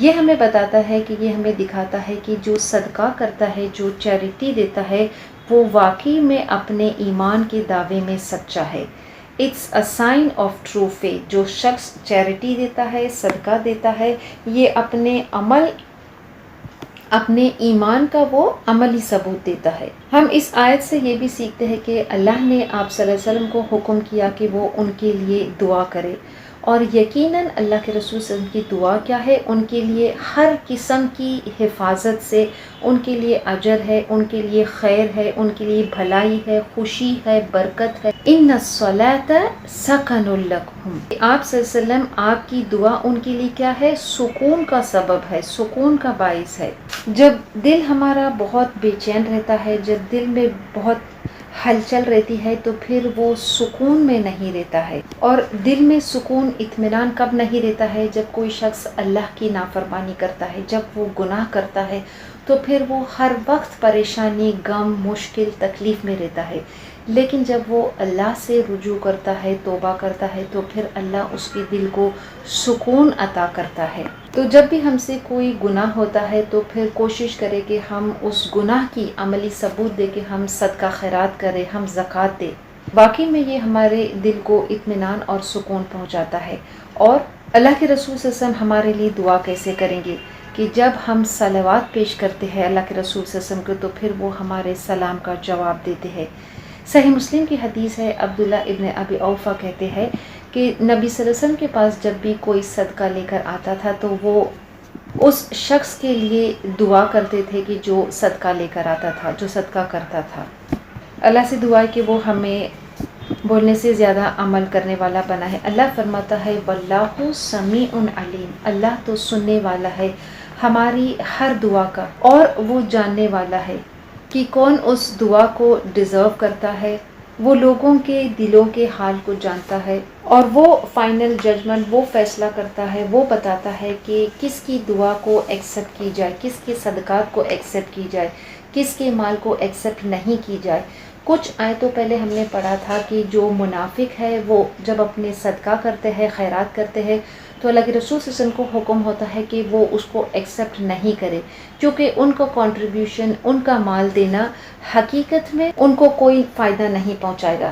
یہ ہمیں بتاتا ہے کہ یہ ہمیں دکھاتا ہے کہ جو صدقہ کرتا ہے، جو چیریٹی دیتا ہے، وہ واقعی میں اپنے ایمان کے دعوے میں سچا ہے۔ It's a sign of true faith. جو شخص چیریٹی دیتا ہے، صدقہ دیتا ہے، یہ اپنے ایمان کا وہ عملی ثبوت دیتا ہے۔ ہم اس آیت سے یہ بھی سیکھتے ہیں کہ اللہ نے آپ صلی اللہ علیہ وسلم کو حکم کیا کہ وہ ان کے لیے دعا کرے، اور یقیناً اللہ کے رسول صلی اللہ علیہ وسلم کی دعا کیا ہے، ان کے لیے ہر قسم کی حفاظت سے، ان کے لیے اجر ہے، ان کے لیے خیر ہے، ان کے لیے بھلائی ہے، خوشی ہے، برکت ہے۔ ان الصلاۃ سکن لکم، آپ صلی اللہ علیہ وسلم آپ کی دعا ان کے لیے کیا ہے، سکون کا سبب ہے، سکون کا باعث ہے۔ جب دل ہمارا بہت بے چین رہتا ہے، جب دل میں بہت ہلچل رہتی ہے، تو پھر وہ سکون میں نہیں رہتا ہے۔ اور دل میں سکون، اطمینان کب نہیں رہتا ہے، جب کوئی شخص اللہ کی نافرمانی کرتا ہے، جب وہ گناہ کرتا ہے، تو پھر وہ ہر وقت پریشانی، غم، مشکل، تکلیف میں رہتا ہے۔ لیکن جب وہ اللہ سے رجوع کرتا ہے، توبہ کرتا ہے، تو پھر اللہ اس کے دل کو سکون عطا کرتا ہے۔ تو جب بھی ہم سے کوئی گناہ ہوتا ہے تو پھر کوشش کرے کہ ہم اس گناہ کی عملی ثبوت دے کے ہم صدقہ خیرات کریں، ہم زکوٰۃ دیں۔ واقعی میں یہ ہمارے دل کو اطمینان اور سکون پہنچاتا ہے۔ اور اللہ کے رسول صلی اللہ علیہ وسلم ہمارے لیے دعا کیسے کریں گے کہ جب ہم صلوات پیش کرتے ہیں اللہ کے رسول صلی اللہ علیہ وسلم کو، تو پھر وہ ہمارے سلام کا جواب دیتے ہیں۔ صحیح مسلم کی حدیث ہے، عبداللہ ابن ابی اوفا کہتے ہیں کہ نبی صلی اللہ علیہ وسلم کے پاس جب بھی کوئی صدقہ لے کر آتا تھا تو وہ اس شخص کے لیے دعا کرتے تھے کہ جو صدقہ لے کر آتا تھا، جو صدقہ کرتا تھا۔ اللہ سے دعا ہے کہ وہ ہمیں بولنے سے زیادہ عمل کرنے والا بنا ہے۔ اللہ فرماتا ہے واللہ سمیع علیم، اللہ تو سننے والا ہے ہماری ہر دعا کا، اور وہ جاننے والا ہے کہ کون اس دعا کو ڈیزرو کرتا ہے، وہ لوگوں کے دلوں کے حال کو جانتا ہے، اور وہ فائنل ججمنٹ، وہ فیصلہ کرتا ہے، وہ بتاتا ہے کہ کس کی دعا کو ایکسیپٹ کی جائے، کس کے صدقات کو ایکسیپٹ کی جائے، کس کے مال کو ایکسیپٹ نہیں کی جائے۔ کچھ آیتوں پہلے ہم نے پڑھا تھا کہ جو منافق ہے وہ جب اپنے صدقہ کرتے ہیں، خیرات کرتے ہیں، تو اللہ کے رسول صلی اللہ علیہ وسلم کو حکم ہوتا ہے کہ وہ اس کو ایکسیپٹ نہیں کرے، کیونکہ ان کو کنٹریبیوشن، ان کا مال دینا حقیقت میں ان کو کوئی فائدہ نہیں پہنچائے گا۔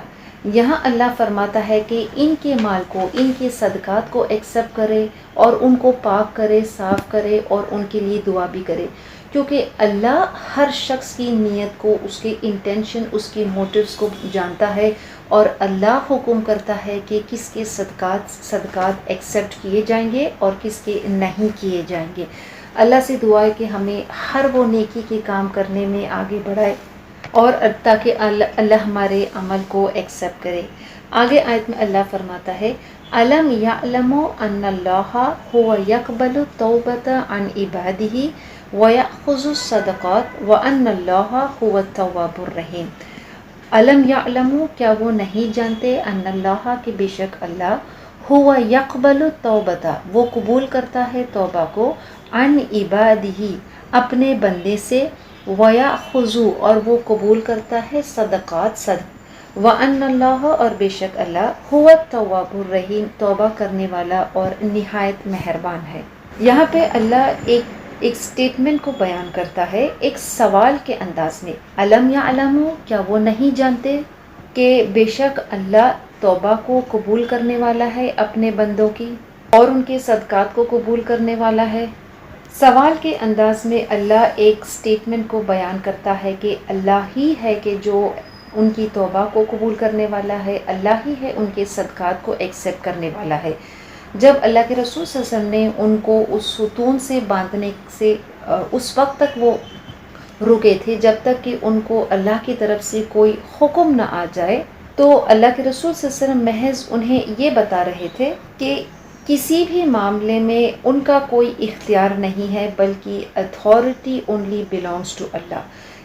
یہاں اللہ فرماتا ہے کہ ان کے مال کو، ان کے صدقات کو ایکسیپٹ کرے اور ان کو پاک کرے، صاف کرے، اور ان کے لیے دعا بھی کرے، کیونکہ اللہ ہر شخص کی نیت کو، اس کے انٹینشن، اس کے موٹیوز کو جانتا ہے، اور اللہ حکم کرتا ہے کہ کس کے صدقات ایکسیپٹ کیے جائیں گے اور کس کے نہیں کیے جائیں گے۔ اللہ سے دعا ہے کہ ہمیں ہر وہ نیکی کے کام کرنے میں آگے بڑھائے، اور تاکہ اللہ ہمارے عمل کو ایکسیپٹ کرے۔ آگے آیت میں اللہ فرماتا ہے الم یعلموا ان اللہ هو یقبل التوبۃ عن عبادہ وَيَأْخُذُ الصَّدَقَاتِ وَأَنَّ اللَّهَ هُوَ التَّوَّابُ الرَّحِيمُ۔ علم یعلموا، کیا وہ نہیں جانتے، ان اللہ، کہ بے شک اللہ، هو یقبل التوبۃ، وہ قبول کرتا ہے توبہ کو، عن عبادہ، اپنے بندے سے، وَيَأْخُذُ اور وہ قبول کرتا ہے صدقات وَأَنَّ اللَّهَ اور بے شک اللہ هُوَ التَّوَّابُ الرَّحِيمُ توبہ کرنے والا اور نہایت مہربان ہے۔ یہاں پہ اللہ ایک سٹیٹمنٹ کو بیان کرتا ہے ایک سوال کے انداز میں، الم یعلموا کیا وہ نہیں جانتے کہ بے شک اللہ توبہ کو قبول کرنے والا ہے اپنے بندوں کی اور ان کے صدقات کو قبول کرنے والا ہے۔ سوال کے انداز میں اللہ ایک سٹیٹمنٹ کو بیان کرتا ہے کہ اللہ ہی ہے کہ جو ان کی توبہ کو قبول کرنے والا ہے، اللہ ہی ہے ان کے صدقات کو ایکسیپٹ کرنے والا ہے۔ جب اللہ کے رسول صلی اللہ علیہ وسلم نے ان کو اس ستون سے باندھنے سے اس وقت تک وہ رکے تھے جب تک کہ ان کو اللہ کی طرف سے کوئی حکم نہ آ جائے، تو اللہ کے رسول صلی اللہ علیہ وسلم محض انہیں یہ بتا رہے تھے کہ کسی بھی معاملے میں ان کا کوئی اختیار نہیں ہے، بلکہ اتھارٹی اونلی بلانگس ٹو اللہ،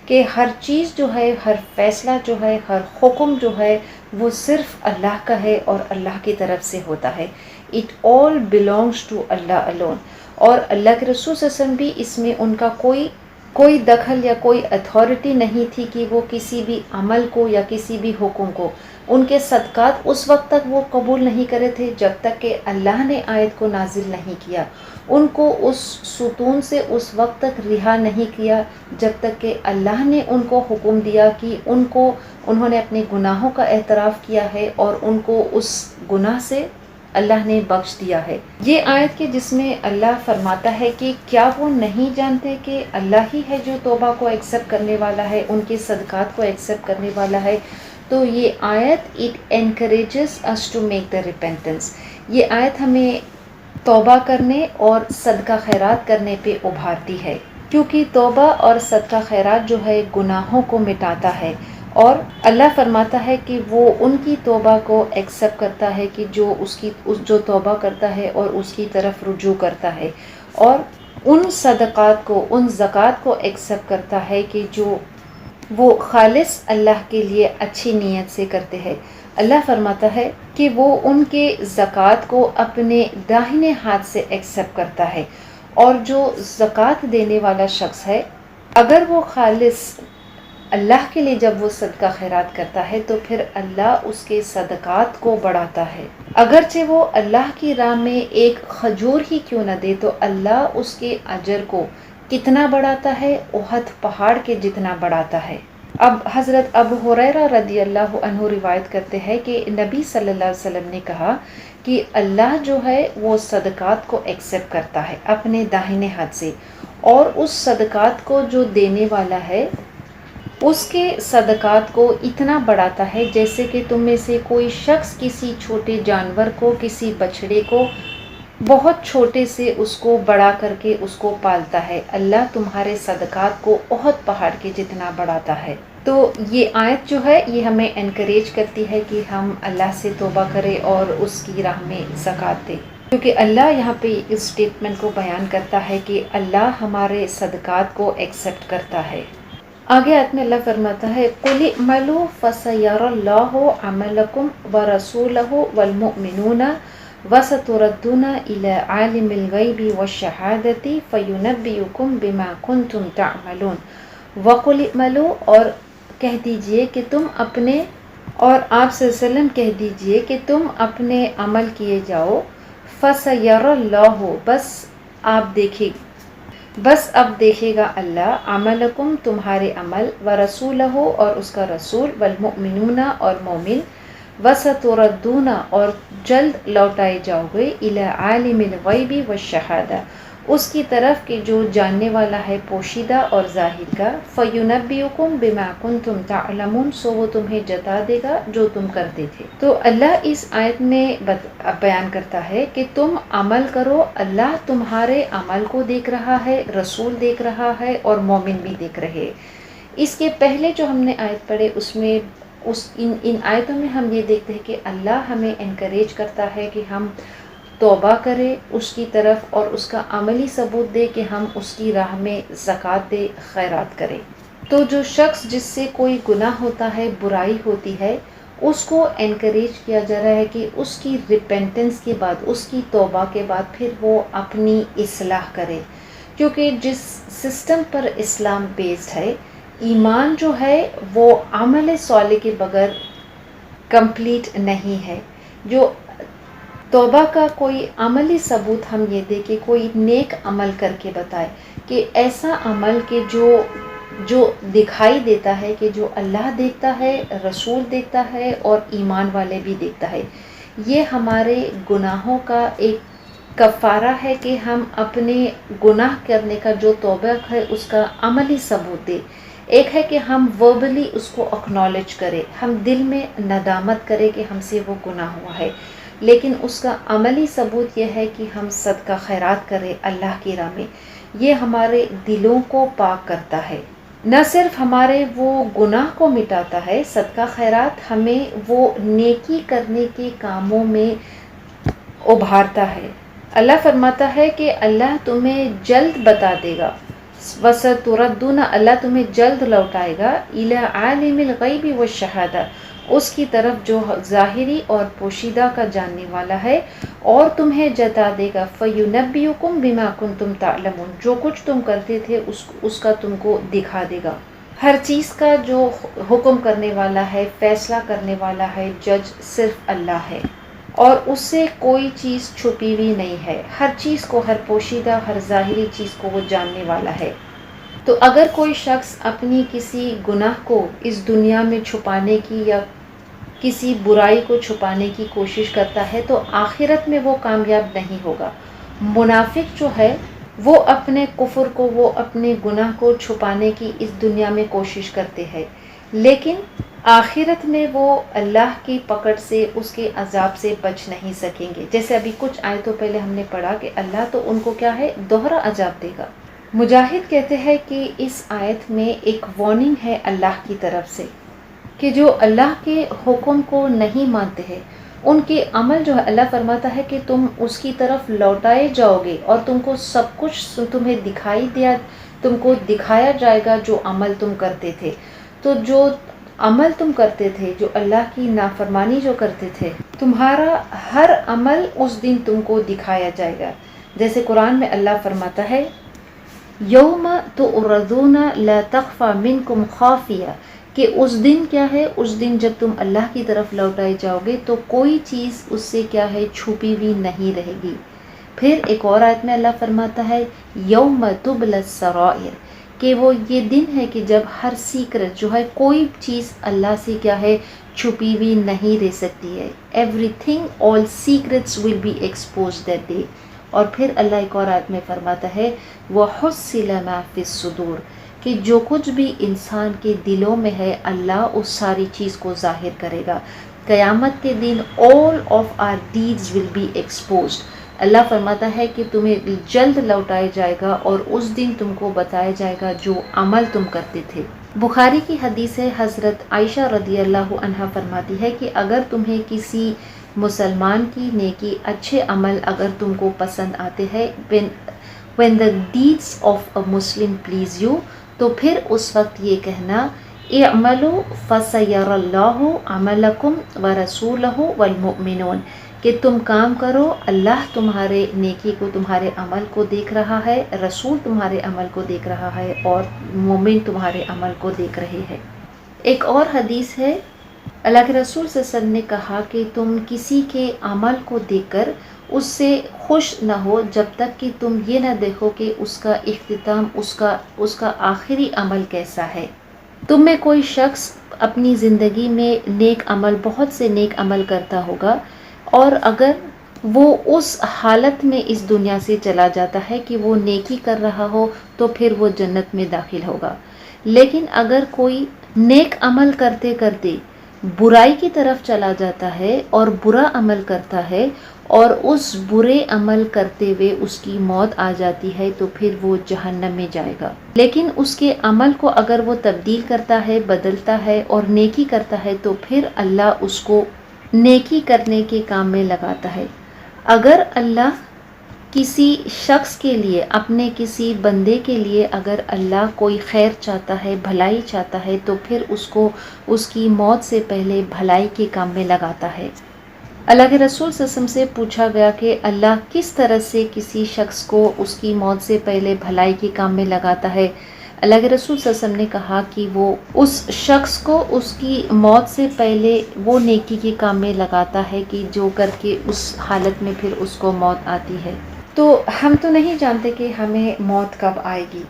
کہ ہر چیز جو ہے، ہر فیصلہ جو ہے، ہر حکم جو ہے وہ صرف اللہ کا ہے اور اللہ کی طرف سے ہوتا ہے۔ It all belongs to Allah alone۔ اور اللہ کے رسول صلی اللہ علیہ وسلم بھی اس میں ان کا کوئی دخل یا کوئی اتھارٹی نہیں تھی کہ وہ کسی بھی عمل کو یا کسی بھی حکم کو، ان کے صدقات اس وقت تک وہ قبول نہیں کرے تھے جب تک کہ اللہ نے آیت کو نازل نہیں کیا، ان کو اس ستون سے اس وقت تک رہا نہیں کیا جب تک کہ اللہ نے ان کو حکم دیا کہ انہوں نے اپنے گناہوں کا اعتراف کیا ہے اور ان کو اس گناہ سے اللہ نے بخش دیا ہے۔ یہ آیت کہ جس میں اللہ فرماتا ہے کہ کیا وہ نہیں جانتے کہ اللہ ہی ہے جو توبہ کو ایکسیپٹ کرنے والا ہے، ان کے صدقات کو ایکسیپٹ کرنے والا ہے، تو یہ آیت it encourages us to make the repentance. یہ آیت ہمیں توبہ کرنے اور صدقہ خیرات کرنے پہ ابھارتی ہے، کیونکہ توبہ اور صدقہ خیرات جو ہے گناہوں کو مٹاتا ہے، اور اللہ فرماتا ہے کہ وہ ان کی توبہ کو ایکسیپٹ کرتا ہے کہ جو توبہ کرتا ہے اور اس کی طرف رجوع کرتا ہے، اور ان صدقات کو، ان زکوٰۃ کو ایکسیپٹ کرتا ہے کہ جو وہ خالص اللہ کے لیے اچھی نیت سے کرتے ہیں۔ اللہ فرماتا ہے کہ وہ ان کے زکوٰۃ کو اپنے داہنے ہاتھ سے ایکسیپٹ کرتا ہے، اور جو زکوٰۃ دینے والا شخص ہے اگر وہ خالص اللہ کے لیے جب وہ صدقہ خیرات کرتا ہے تو پھر اللہ اس کے صدقات کو بڑھاتا ہے، اگرچہ وہ اللہ کی راہ میں ایک کھجور ہی کیوں نہ دے تو اللہ اس کے اجر کو کتنا بڑھاتا ہے، احد پہاڑ کے جتنا بڑھاتا ہے۔ اب حضرت ابو ہریرہ رضی اللہ عنہ روایت کرتے ہیں کہ نبی صلی اللہ علیہ وسلم نے کہا کہ اللہ جو ہے وہ صدقات کو ایکسیپٹ کرتا ہے اپنے داہنے ہاتھ سے، اور اس صدقات کو جو دینے والا ہے اس کے صدقات کو اتنا بڑھاتا ہے جیسے کہ تم میں سے کوئی شخص کسی چھوٹے جانور کو، کسی بچڑے کو بہت چھوٹے سے اس کو بڑا کر کے اس کو پالتا ہے، اللہ تمہارے صدقات کو احد پہاڑ کے جتنا بڑھاتا ہے۔ تو یہ آیت جو ہے یہ ہمیں انکریج کرتی ہے کہ ہم اللہ سے توبہ کریں اور اس کی راہ میں زکوٰۃ دیں، کیونکہ اللہ یہاں پہ اس سٹیٹمنٹ کو بیان کرتا ہے کہ اللہ ہمارے صدقات کو ایکسیپٹ کرتا ہے۔ آگے آیت میں اللہ فرماتا ہے قُلِ اعْمَلُوا فَسَيَرَى اللَّهُ عَمَلَكُمْ وَرَسُولُهُ وَالْمُؤْمِنُونَ وَسَتُرَدُّونَ إِلَى عَالِمِ الْغَيْبِ وَالشَّهَادَةِ فَيُنَبِّئُكُم بِمَا كُنتُمْ تَعْمَلُونَ وَقُلِ اعْمَلُوا اور کہہ دیجئے کہ تم اپنے، اور آپ صلی اللہ علیہ وسلم کہہ دیجئے کہ تم اپنے عمل کیے جاؤ، فَسَيَرَى اللَّهُ بس اب دیکھے گا اللہ عملکم تمہارے عمل، ورسولہ اور اس کا رسول، والمؤمنون اور مومن، وستردون اور جلد لوٹائے جاؤ گے، الی عالم الغیب والشہادہ اس کی طرف کہ جو جاننے والا ہے پوشیدہ اور ظاہر کا، فینبئکم بما کنتم تعلمون سو وہ تمہیں جتا دے گا جو تم کرتے تھے۔ تو اللہ اس آیت میں بیان کرتا ہے کہ تم عمل کرو، اللہ تمہارے عمل کو دیکھ رہا ہے، رسول دیکھ رہا ہے اور مومن بھی دیکھ رہے۔ اس کے پہلے جو ہم نے آیت پڑھے اس میں ان آیتوں میں ہم یہ دیکھتے ہیں کہ اللہ ہمیں انکریج کرتا ہے کہ ہم توبہ کرے اس کی طرف اور اس کا عملی ثبوت دے کہ ہم اس کی راہ میں زکوٰۃ دے، خیرات کرے۔ تو جو شخص جس سے کوئی گناہ ہوتا ہے، برائی ہوتی ہے، اس کو انکریج کیا جا رہا ہے کہ اس کی ریپینٹنس کے بعد، اس کی توبہ کے بعد پھر وہ اپنی اصلاح کرے، کیونکہ جس سسٹم پر اسلام بیسڈ ہے، ایمان جو ہے وہ عمل صالح کے بغیر کمپلیٹ نہیں ہے۔ جو توبہ کا کوئی عملی ثبوت ہم یہ دیں کہ کوئی نیک عمل کر کے بتائے کہ ایسا عمل کہ جو دکھائی دیتا ہے، کہ جو اللہ دیکھتا ہے، رسول دیکھتا ہے اور ایمان والے بھی دیکھتا ہے، یہ ہمارے گناہوں کا ایک کفارہ ہے کہ ہم اپنے گناہ کرنے کا جو توبہ ہے اس کا عملی ثبوت دیں۔ ایک ہے کہ ہم وربلی اس کو اکنالج کریں، ہم دل میں ندامت کریں کہ ہم سے وہ گناہ ہوا ہے، لیکن اس کا عملی ثبوت یہ ہے کہ ہم صدقہ خیرات کریں اللہ کی راہ میں۔ یہ ہمارے دلوں کو پاک کرتا ہے، نہ صرف ہمارے وہ گناہ کو مٹاتا ہے، صدقہ خیرات ہمیں وہ نیکی کرنے کے کاموں میں ابھارتا ہے۔ اللہ فرماتا ہے کہ اللہ تمہیں جلد بتا دے گا، وَسَتُرَدُّونَ، اللہ تمہیں جلد لوٹائے گا، إِلَىٰ عَالِمِ الْغَيْبِ وَالشَّهَادَةِ، اس کی طرف جو ظاہری اور پوشیدہ کا جاننے والا ہے، اور تمہیں جتا دے گا، فَيُنَبِّئُكُم بِمَا كُنتُمْ تَعْلَمُونَ، جو کچھ تم کرتے تھے اس کا تم کو دکھا دے گا۔ ہر چیز کا جو حکم کرنے والا ہے، فیصلہ کرنے والا ہے، جج صرف اللہ ہے، اور اس سے کوئی چیز چھپی ہوئی نہیں ہے۔ ہر چیز کو، ہر پوشیدہ، ہر ظاہری چیز کو وہ جاننے والا ہے۔ تو اگر کوئی شخص اپنی کسی گناہ کو اس دنیا میں چھپانے کی یا کسی برائی کو چھپانے کی کوشش کرتا ہے تو آخرت میں وہ کامیاب نہیں ہوگا۔ منافق جو ہے وہ اپنے کفر کو، وہ اپنے گناہ کو چھپانے کی اس دنیا میں کوشش کرتے ہیں، لیکن آخرت میں وہ اللہ کی پکڑ سے، اس کے عذاب سے بچ نہیں سکیں گے۔ جیسے ابھی کچھ آیتوں پہلے ہم نے پڑھا کہ اللہ تو ان کو کیا ہے، دوہرا عذاب دے گا۔ مجاہد کہتے ہیں کہ اس آیت میں ایک وارننگ ہے اللہ کی طرف سے کہ جو اللہ کے حکم کو نہیں مانتے ہیں، ان کے عمل جو ہے، اللہ فرماتا ہے کہ تم اس کی طرف لوٹائے جاؤ گے اور تم کو سب کچھ تمہیں تم کو دکھایا جائے گا جو عمل تم کرتے تھے۔ تو جو عمل تم کرتے تھے، جو اللہ کی نافرمانی جو کرتے تھے، تمہارا ہر عمل اس دن تم کو دکھایا جائے گا۔ جیسے قرآن میں اللہ فرماتا ہے یوم تعرضون لا تخفى منکم خافیہ، کہ اس دن کیا ہے، اس دن جب تم اللہ کی طرف لوٹائے جاؤ گے تو کوئی چیز اس سے کیا ہے، چھپی ہوئی نہیں رہے گی۔ پھر ایک اور آیت میں اللہ فرماتا ہے یوم تبلی السرائر، کہ وہ یہ دن ہے کہ جب ہر سیکرٹ جو ہے، کوئی چیز اللہ سے کیا ہے، چھپی ہوئی نہیں رہ سکتی ہے۔ Everything, all secrets will be exposed that day. اور پھر اللہ ایک اور آیت میں فرماتا ہے وَحُصِّلَ مَا فِي الصُّدُورِ، کہ جو کچھ بھی انسان کے دلوں میں ہے اللہ اس ساری چیز کو ظاہر کرے گا۔ قیامت کے دن all of our deeds will be exposed۔ اللہ فرماتا ہے کہ تمہیں جلد لوٹایا جائے گا اور اس دن تم کو بتایا جائے گا جو عمل تم کرتے تھے۔ بخاری کی حدیث ہے، حضرت عائشہ رضی اللہ عنہا فرماتی ہے کہ اگر تمہیں کسی مسلمان کی نیکی، اچھے عمل اگر تم کو پسند آتے ہیں، when the deeds of a Muslim please you، تو پھر اس وقت یہ کہنا اعملوا فسیر اللہ عملکم ورسولہ والمؤمنون، کہ تم کام کرو، اللہ تمہارے نیکی کو، تمہارے عمل کو دیکھ رہا ہے، رسول تمہارے عمل کو دیکھ رہا ہے، اور مومن تمہارے عمل کو دیکھ رہے ہیں۔ ایک اور حدیث ہے، اللہ کے رسول صلی اللہ علیہ وسلم نے کہا کہ تم کسی کے عمل کو دیکھ کر اس سے خوش نہ ہو جب تک کہ تم یہ نہ دیکھو کہ اس کا اختتام، اس کا آخری عمل کیسا ہے۔ تم میں کوئی شخص اپنی زندگی میں نیک عمل، بہت سے نیک عمل کرتا ہوگا، اور اگر وہ اس حالت میں اس دنیا سے چلا جاتا ہے کہ وہ نیکی کر رہا ہو تو پھر وہ جنت میں داخل ہوگا۔ لیکن اگر کوئی نیک عمل کرتے کرتے برائی کی طرف چلا جاتا ہے اور برا عمل کرتا ہے، اور اس برے عمل کرتے ہوئے اس کی موت آ جاتی ہے، تو پھر وہ جہنم میں جائے گا۔ لیکن اس کے عمل کو اگر وہ تبدیل کرتا ہے، بدلتا ہے اور نیکی کرتا ہے، تو پھر اللہ اس کو نیکی کرنے کے کام میں لگاتا ہے۔ اگر اللہ کسی شخص کے لیے، اپنے کسی بندے کے لیے اگر اللہ کوئی خیر چاہتا ہے، بھلائی چاہتا ہے، تو پھر اس کو اس کی موت سے پہلے بھلائی کے کام میں لگاتا ہے۔ اللہ کے رسول صلی اللہ علیہ وسلم سے پوچھا گیا کہ اللہ کس طرح سے کسی شخص کو اس کی موت سے پہلے بھلائی کے کام میں لگاتا ہے؟ اللہ کے رسول صلی اللہ علیہ وسلم نے کہا کہ وہ اس شخص کو اس کی موت سے پہلے وہ نیکی کے کام میں لگاتا ہے کہ جو کر کے اس حالت میں پھر اس کو موت آتی ہے۔ تو ہم تو نہیں جانتے کہ ہمیں موت کب آئے گی،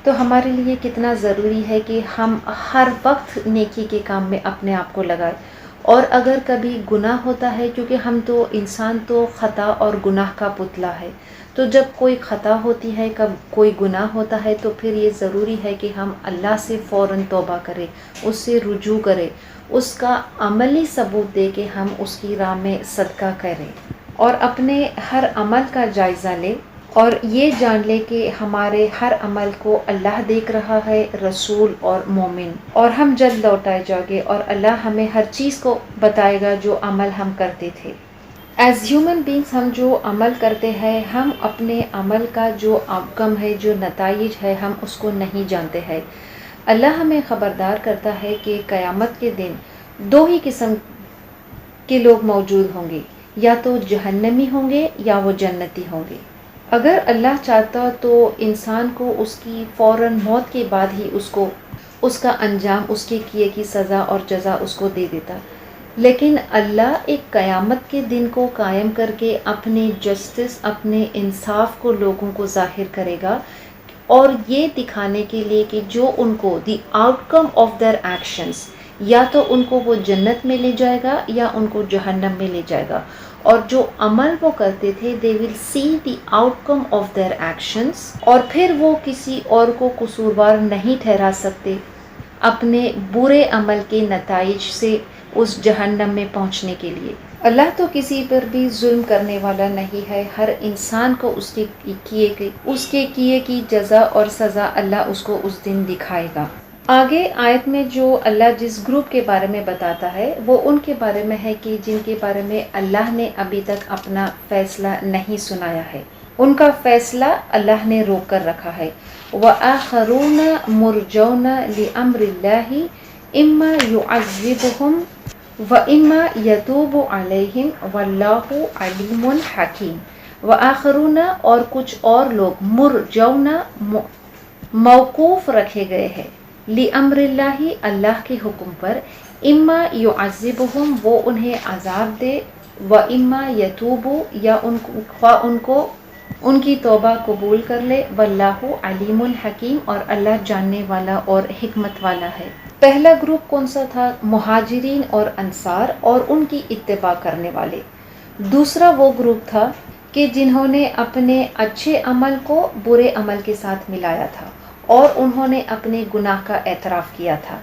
تو ہمارے لیے کتنا ضروری ہے کہ ہم ہر وقت نیکی کے کام میں اپنے آپ کو لگائیں۔ اور اگر کبھی گناہ ہوتا ہے، کیونکہ ہم تو انسان تو خطا اور گناہ کا پتلا ہے، تو جب کوئی خطا ہوتی ہے، کب کوئی گناہ ہوتا ہے، تو پھر یہ ضروری ہے کہ ہم اللہ سے فوراً توبہ کریں، اس سے رجوع کریں، اس کا عملی ثبوت دے کے ہم اس کی راہ میں صدقہ کریں اور اپنے ہر عمل کا جائزہ لیں اور یہ جان لے کہ ہمارے ہر عمل کو اللہ دیکھ رہا ہے، رسول اور مومن، اور ہم جلد لوٹائے جاؤ گے اور اللہ ہمیں ہر چیز کو بتائے گا جو عمل ہم کرتے تھے۔ ایز ہیومن بینگز ہم جو عمل کرتے ہیں، ہم اپنے عمل کا جو آؤٹ کم ہے، جو نتائج ہے، ہم اس کو نہیں جانتے ہیں۔ اللہ ہمیں خبردار کرتا ہے کہ قیامت کے دن دو ہی قسم کے لوگ موجود ہوں گے، یا تو جہنمی ہوں گے یا وہ جنتی ہوں گے۔ اگر اللہ چاہتا تو انسان کو اس کی فوراً موت کے بعد ہی اس کا انجام، اس کے کیے کی سزا اور جزا اس کو دے دیتا، لیکن اللہ ایک قیامت کے دن کو قائم کر کے اپنے جسٹس، اپنے انصاف کو لوگوں کو ظاہر کرے گا، اور یہ دکھانے کے لیے کہ جو ان کو the outcome of their actions, یا تو ان کو وہ جنت میں لے جائے گا یا ان کو جہنم میں لے جائے گا، اور جو عمل وہ کرتے تھے they will see the outcome of their actions، اور پھر وہ کسی اور کو قصوروار نہیں ٹھہرا سکتے اپنے برے عمل کے نتائج سے اس جہنم میں پہنچنے کے لیے۔ اللہ تو کسی پر بھی ظلم کرنے والا نہیں ہے، ہر انسان کو اس کے کیے کی جزا اور سزا اللہ اس کو اس دن دکھائے گا۔ آگے آیت میں جو اللہ جس گروپ کے بارے میں بتاتا ہے وہ ان کے بارے میں ہے کہ جن کے بارے میں اللہ نے ابھی تک اپنا فیصلہ نہیں سنایا ہے، ان کا فیصلہ اللہ نے روک کر رکھا ہے۔ وَآخَرُونَ مُرْجَوْنَ لِأَمْرِ اللَّهِ إِمَّا يُعَذِّبُهُمْ وَإِمَّا يَتُوبُ عَلَيْهِمْ وَاللَّهُ عَلِيمٌ حَكِيمٌ۔ وَآخَرُونَ اور کچھ اور لوگ، مُرْجَوْنَ موقوف رکھے گئے ہیں، لِأَمْرِ اللَّهِ اللہ کے حکم پر، اِمَّا يُعَذِّبُهُمْ وہ انہیں عذاب دے، وَإِمَّا يَتُوبُ یا ان کو ان کی توبہ قبول کر لے، وَاللَّهُ عَلِيمٌ حَكِيمٌ اور اللہ جاننے والا اور حکمت والا ہے۔ پہلا گروپ کون سا تھا؟ مہاجرین اور انصار اور ان کی اتباع کرنے والے۔ دوسرا وہ گروپ تھا کہ جنہوں نے اپنے اچھے عمل کو برے عمل کے ساتھ ملایا تھا اور انہوں نے اپنے گناہ کا اعتراف کیا تھا۔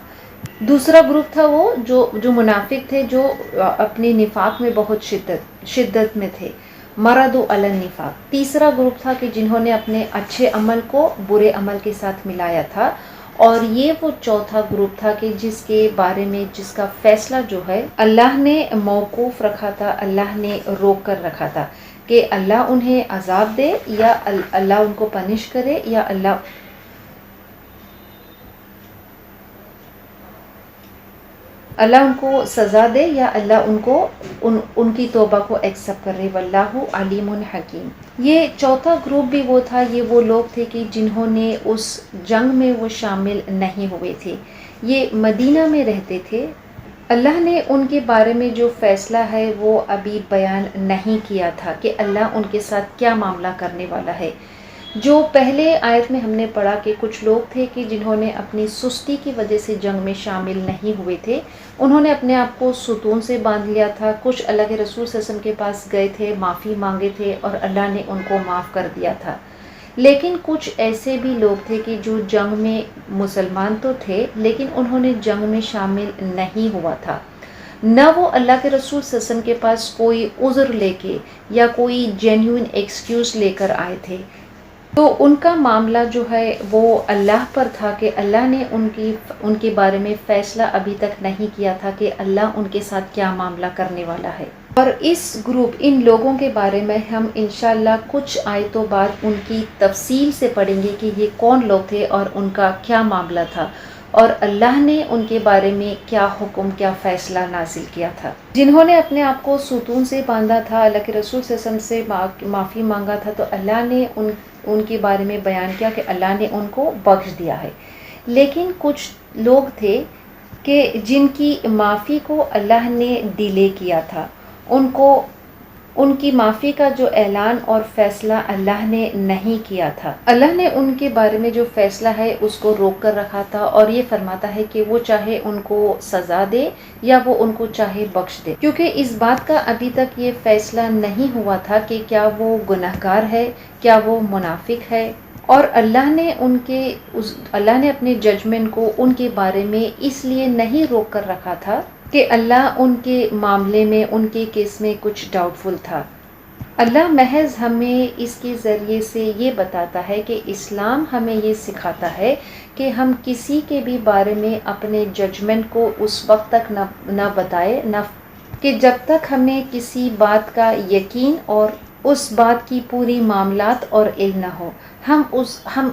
دوسرا گروپ تھا وہ جو منافق تھے، جو اپنے نفاق میں بہت شدت میں تھے، مرضوا علی النفاق۔ تیسرا گروپ تھا کہ جنہوں نے اپنے اچھے عمل کو برے عمل کے ساتھ ملایا تھا، اور یہ وہ چوتھا گروپ تھا کہ جس کے بارے میں جس کا فیصلہ جو ہے اللہ نے موقوف رکھا تھا، اللہ نے روک کر رکھا تھا کہ اللہ انہیں عذاب دے یا اللہ ان کو پنش کرے، یا اللہ ان کو سزا دے، یا اللہ ان کی توبہ کو ایکسپٹ کرے۔ واللہ علیم حکیم۔ یہ چوتھا گروپ بھی وہ تھا، یہ وہ لوگ تھے کہ جنہوں نے اس جنگ میں وہ شامل نہیں ہوئے تھے، یہ مدینہ میں رہتے تھے۔ اللہ نے ان کے بارے میں جو فیصلہ ہے وہ ابھی بیان نہیں کیا تھا کہ اللہ ان کے ساتھ کیا معاملہ کرنے والا ہے۔ جو پہلے آیت میں ہم نے پڑھا کہ کچھ لوگ تھے کہ جنہوں نے اپنی سستی کی وجہ سے جنگ میں شامل نہیں ہوئے تھے، انہوں نے اپنے آپ کو ستون سے باندھ لیا تھا، کچھ اللہ کے رسول صلی اللہ علیہ وسلم کے پاس گئے تھے، معافی مانگے تھے اور اللہ نے ان کو معاف کر دیا تھا۔ لیکن کچھ ایسے بھی لوگ تھے کہ جو جنگ میں مسلمان تو تھے لیکن انہوں نے جنگ میں شامل نہیں ہوا تھا، نہ وہ اللہ کے رسول صلی اللہ علیہ وسلم کے پاس کوئی عذر لے کے یا کوئی جینیوئن ایکسکیوز لے کر آئے تھے، تو ان کا معاملہ جو ہے وہ اللہ پر تھا کہ اللہ نے ان کے بارے میں فیصلہ ابھی تک نہیں کیا تھا کہ اللہ ان کے ساتھ کیا معاملہ کرنے والا ہے۔ اور اس گروپ، ان لوگوں کے بارے میں ہم انشاءاللہ کچھ آیتوں بعد ان کی تفصیل سے پڑھیں گے کہ یہ کون لوگ تھے اور ان کا کیا معاملہ تھا، اور اللہ نے ان کے بارے میں کیا حکم کیا فیصلہ نازل کیا تھا۔ جنہوں نے اپنے آپ کو ستون سے باندھا تھا، اللہ کے رسول صلی اللہ علیہ وسلم سے معافی مانگا تھا، تو اللہ نے ان کے بارے میں بیان کیا کہ اللہ نے ان کو بخش دیا ہے۔ لیکن کچھ لوگ تھے کہ جن کی معافی کو اللہ نے ڈیلے کیا تھا، ان کی معافی کا جو اعلان اور فیصلہ اللہ نے نہیں کیا تھا۔ اللہ نے ان کے بارے میں جو فیصلہ ہے اس کو روک کر رکھا تھا، اور یہ فرماتا ہے کہ وہ چاہے ان کو سزا دے یا وہ ان کو چاہے بخش دے، کیونکہ اس بات کا ابھی تک یہ فیصلہ نہیں ہوا تھا کہ کیا وہ گنہگار ہے، کیا وہ منافق ہے۔ اور اللہ نے اپنے ججمنٹ کو ان کے بارے میں اس لیے نہیں روک کر رکھا تھا کہ اللہ ان کے معاملے میں، ان کے کیس میں کچھ ڈاؤٹ فل تھا۔ اللہ محض ہمیں اس کے ذریعے سے یہ بتاتا ہے کہ اسلام ہمیں یہ سکھاتا ہے کہ ہم کسی کے بھی بارے میں اپنے ججمنٹ کو اس وقت تک نہ بتائے، نہ کہ جب تک ہمیں کسی بات کا یقین اور اس بات کی پوری معاملات اور علم نہ ہو، ہم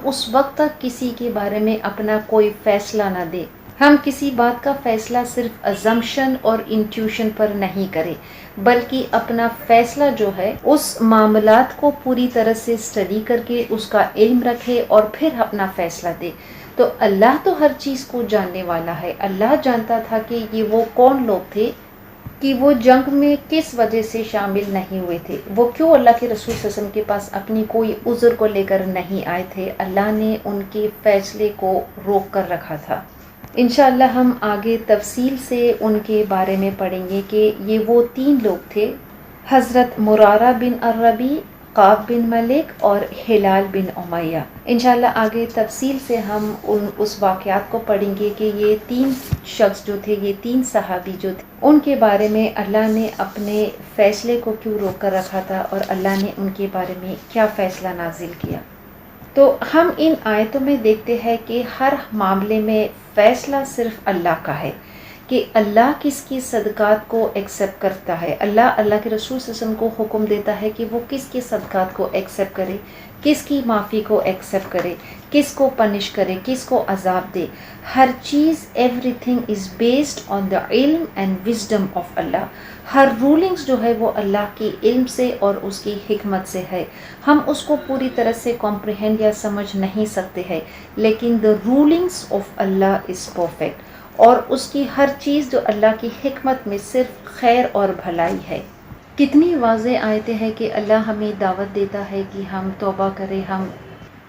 اس وقت تک کسی کے بارے میں اپنا کوئی فیصلہ نہ دیں۔ ہم کسی بات کا فیصلہ صرف ازمپشن اور انٹیوشن پر نہیں کریں، بلکہ اپنا فیصلہ جو ہے اس معاملات کو پوری طرح سے اسٹڈی کر کے اس کا علم رکھے اور پھر اپنا فیصلہ دے۔ تو اللہ تو ہر چیز کو جاننے والا ہے۔ اللہ جانتا تھا کہ یہ وہ کون لوگ تھے کہ وہ جنگ میں کس وجہ سے شامل نہیں ہوئے تھے، وہ کیوں اللہ کے رسول صلی اللہ علیہ وسلم کے پاس اپنی کوئی عذر کو لے کر نہیں آئے تھے۔ اللہ نے ان کے فیصلے کو روک کر رکھا تھا۔ انشاءاللہ ہم آگے تفصیل سے ان کے بارے میں پڑھیں گے کہ یہ وہ 3 لوگ تھے، حضرت مرارہ بن الربیع، قعب بن مالک اور ہلال بن امیہ۔ انشاءاللہ آگے تفصیل سے ہم اس واقعات کو پڑھیں گے کہ یہ 3 شخص جو تھے، یہ 3 صحابی جو تھے، ان کے بارے میں اللہ نے اپنے فیصلے کو کیوں روک کر رکھا تھا اور اللہ نے ان کے بارے میں کیا فیصلہ نازل کیا۔ تو ہم ان آیتوں میں دیکھتے ہیں کہ ہر معاملے میں فیصلہ صرف اللہ کا ہے، کہ اللہ کس کی صدقات کو ایکسیپٹ کرتا ہے۔ اللہ کے رسول صلی اللہ علیہ وسلم کو حکم دیتا ہے کہ وہ کس کے صدقات کو ایکسیپٹ کرے، کس کی معافی کو ایکسیپٹ کرے، کس کو پنش کرے، کس کو عذاب دے۔ ہر چیز، everything is based on the علم اینڈ وزڈم آف اللہ۔ ہر رولنگز جو ہے وہ اللہ کی علم سے اور اس کی حکمت سے ہے۔ ہم اس کو پوری طرح سے کمپریہینڈ یا سمجھ نہیں سکتے ہیں، لیکن the rulings of Allah is perfect, اور اس کی ہر چیز جو اللہ کی حکمت میں صرف خیر اور بھلائی ہے۔ کتنی واضح آیتیں ہیں کہ اللہ ہمیں دعوت دیتا ہے کہ ہم توبہ کریں،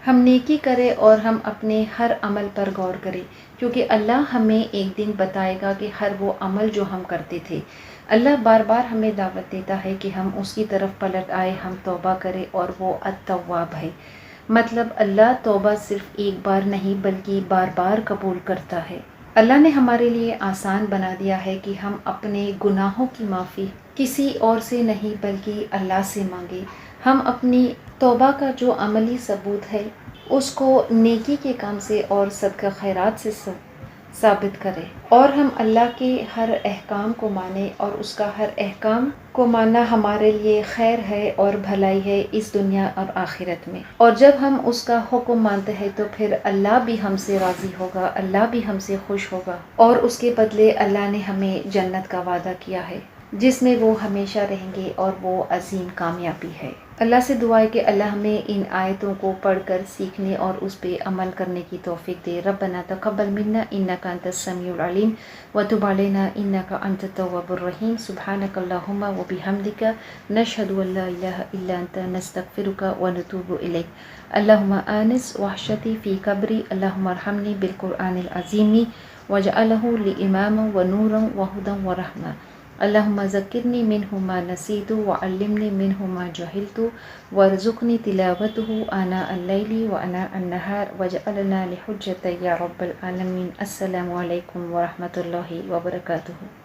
ہم نیکی کریں اور ہم اپنے ہر عمل پر غور کریں، کیونکہ اللہ ہمیں ایک دن بتائے گا کہ ہر وہ عمل جو ہم کرتے تھے۔ اللہ بار بار ہمیں دعوت دیتا ہے کہ ہم اس کی طرف پلٹ آئے، ہم توبہ کریں، اور وہ التواب ہے۔ مطلب اللہ توبہ صرف ایک بار نہیں بلکہ بار بار قبول کرتا ہے۔ اللہ نے ہمارے لیے آسان بنا دیا ہے کہ ہم اپنے گناہوں کی معافی کسی اور سے نہیں بلکہ اللہ سے مانگے۔ ہم اپنی توبہ کا جو عملی ثبوت ہے اس کو نیکی کے کام سے اور صدقہ خیرات سے ثابت کرے، اور ہم اللہ کے ہر احکام کو مانیں، اور اس کا ہر احکام کو ماننا ہمارے لیے خیر ہے اور بھلائی ہے اس دنیا اور آخرت میں۔ اور جب ہم اس کا حکم مانتے ہیں تو پھر اللہ بھی ہم سے راضی ہوگا، اللہ بھی ہم سے خوش ہوگا، اور اس کے بدلے اللہ نے ہمیں جنت کا وعدہ کیا ہے جس میں وہ ہمیشہ رہیں گے، اور وہ عظیم کامیابی ہے۔ اللہ سے دعا ہے کہ اللہ ہمیں ان آیتوں کو پڑھ کر سیکھنے اور اس پہ عمل کرنے کی توفیق دے۔ ربنا تقبل منا انک انت السمیع العلیم وتب علینا انک انت التواب الرحیم۔ سبحانک اللہم وبحمدک نشہد ان لا الہ الا انت نستغفرک ونتوب الیک۔ اللہم آنس وحشتی فی قبری، اللہم ارحمنی بالقرآن العظیم واجعلہ لی اماما ونورا وہدا ورحمہ۔ اللہم ذکرنی منہ ما نسیت وعلمنی منہ ما جہلت وارزقنی تلاوتہ آناء اللیل وآناء النہار واجعلنا لحجۃ یا رب العالمین۔ السلام علیکم ورحمۃ اللہ وبرکاتہ۔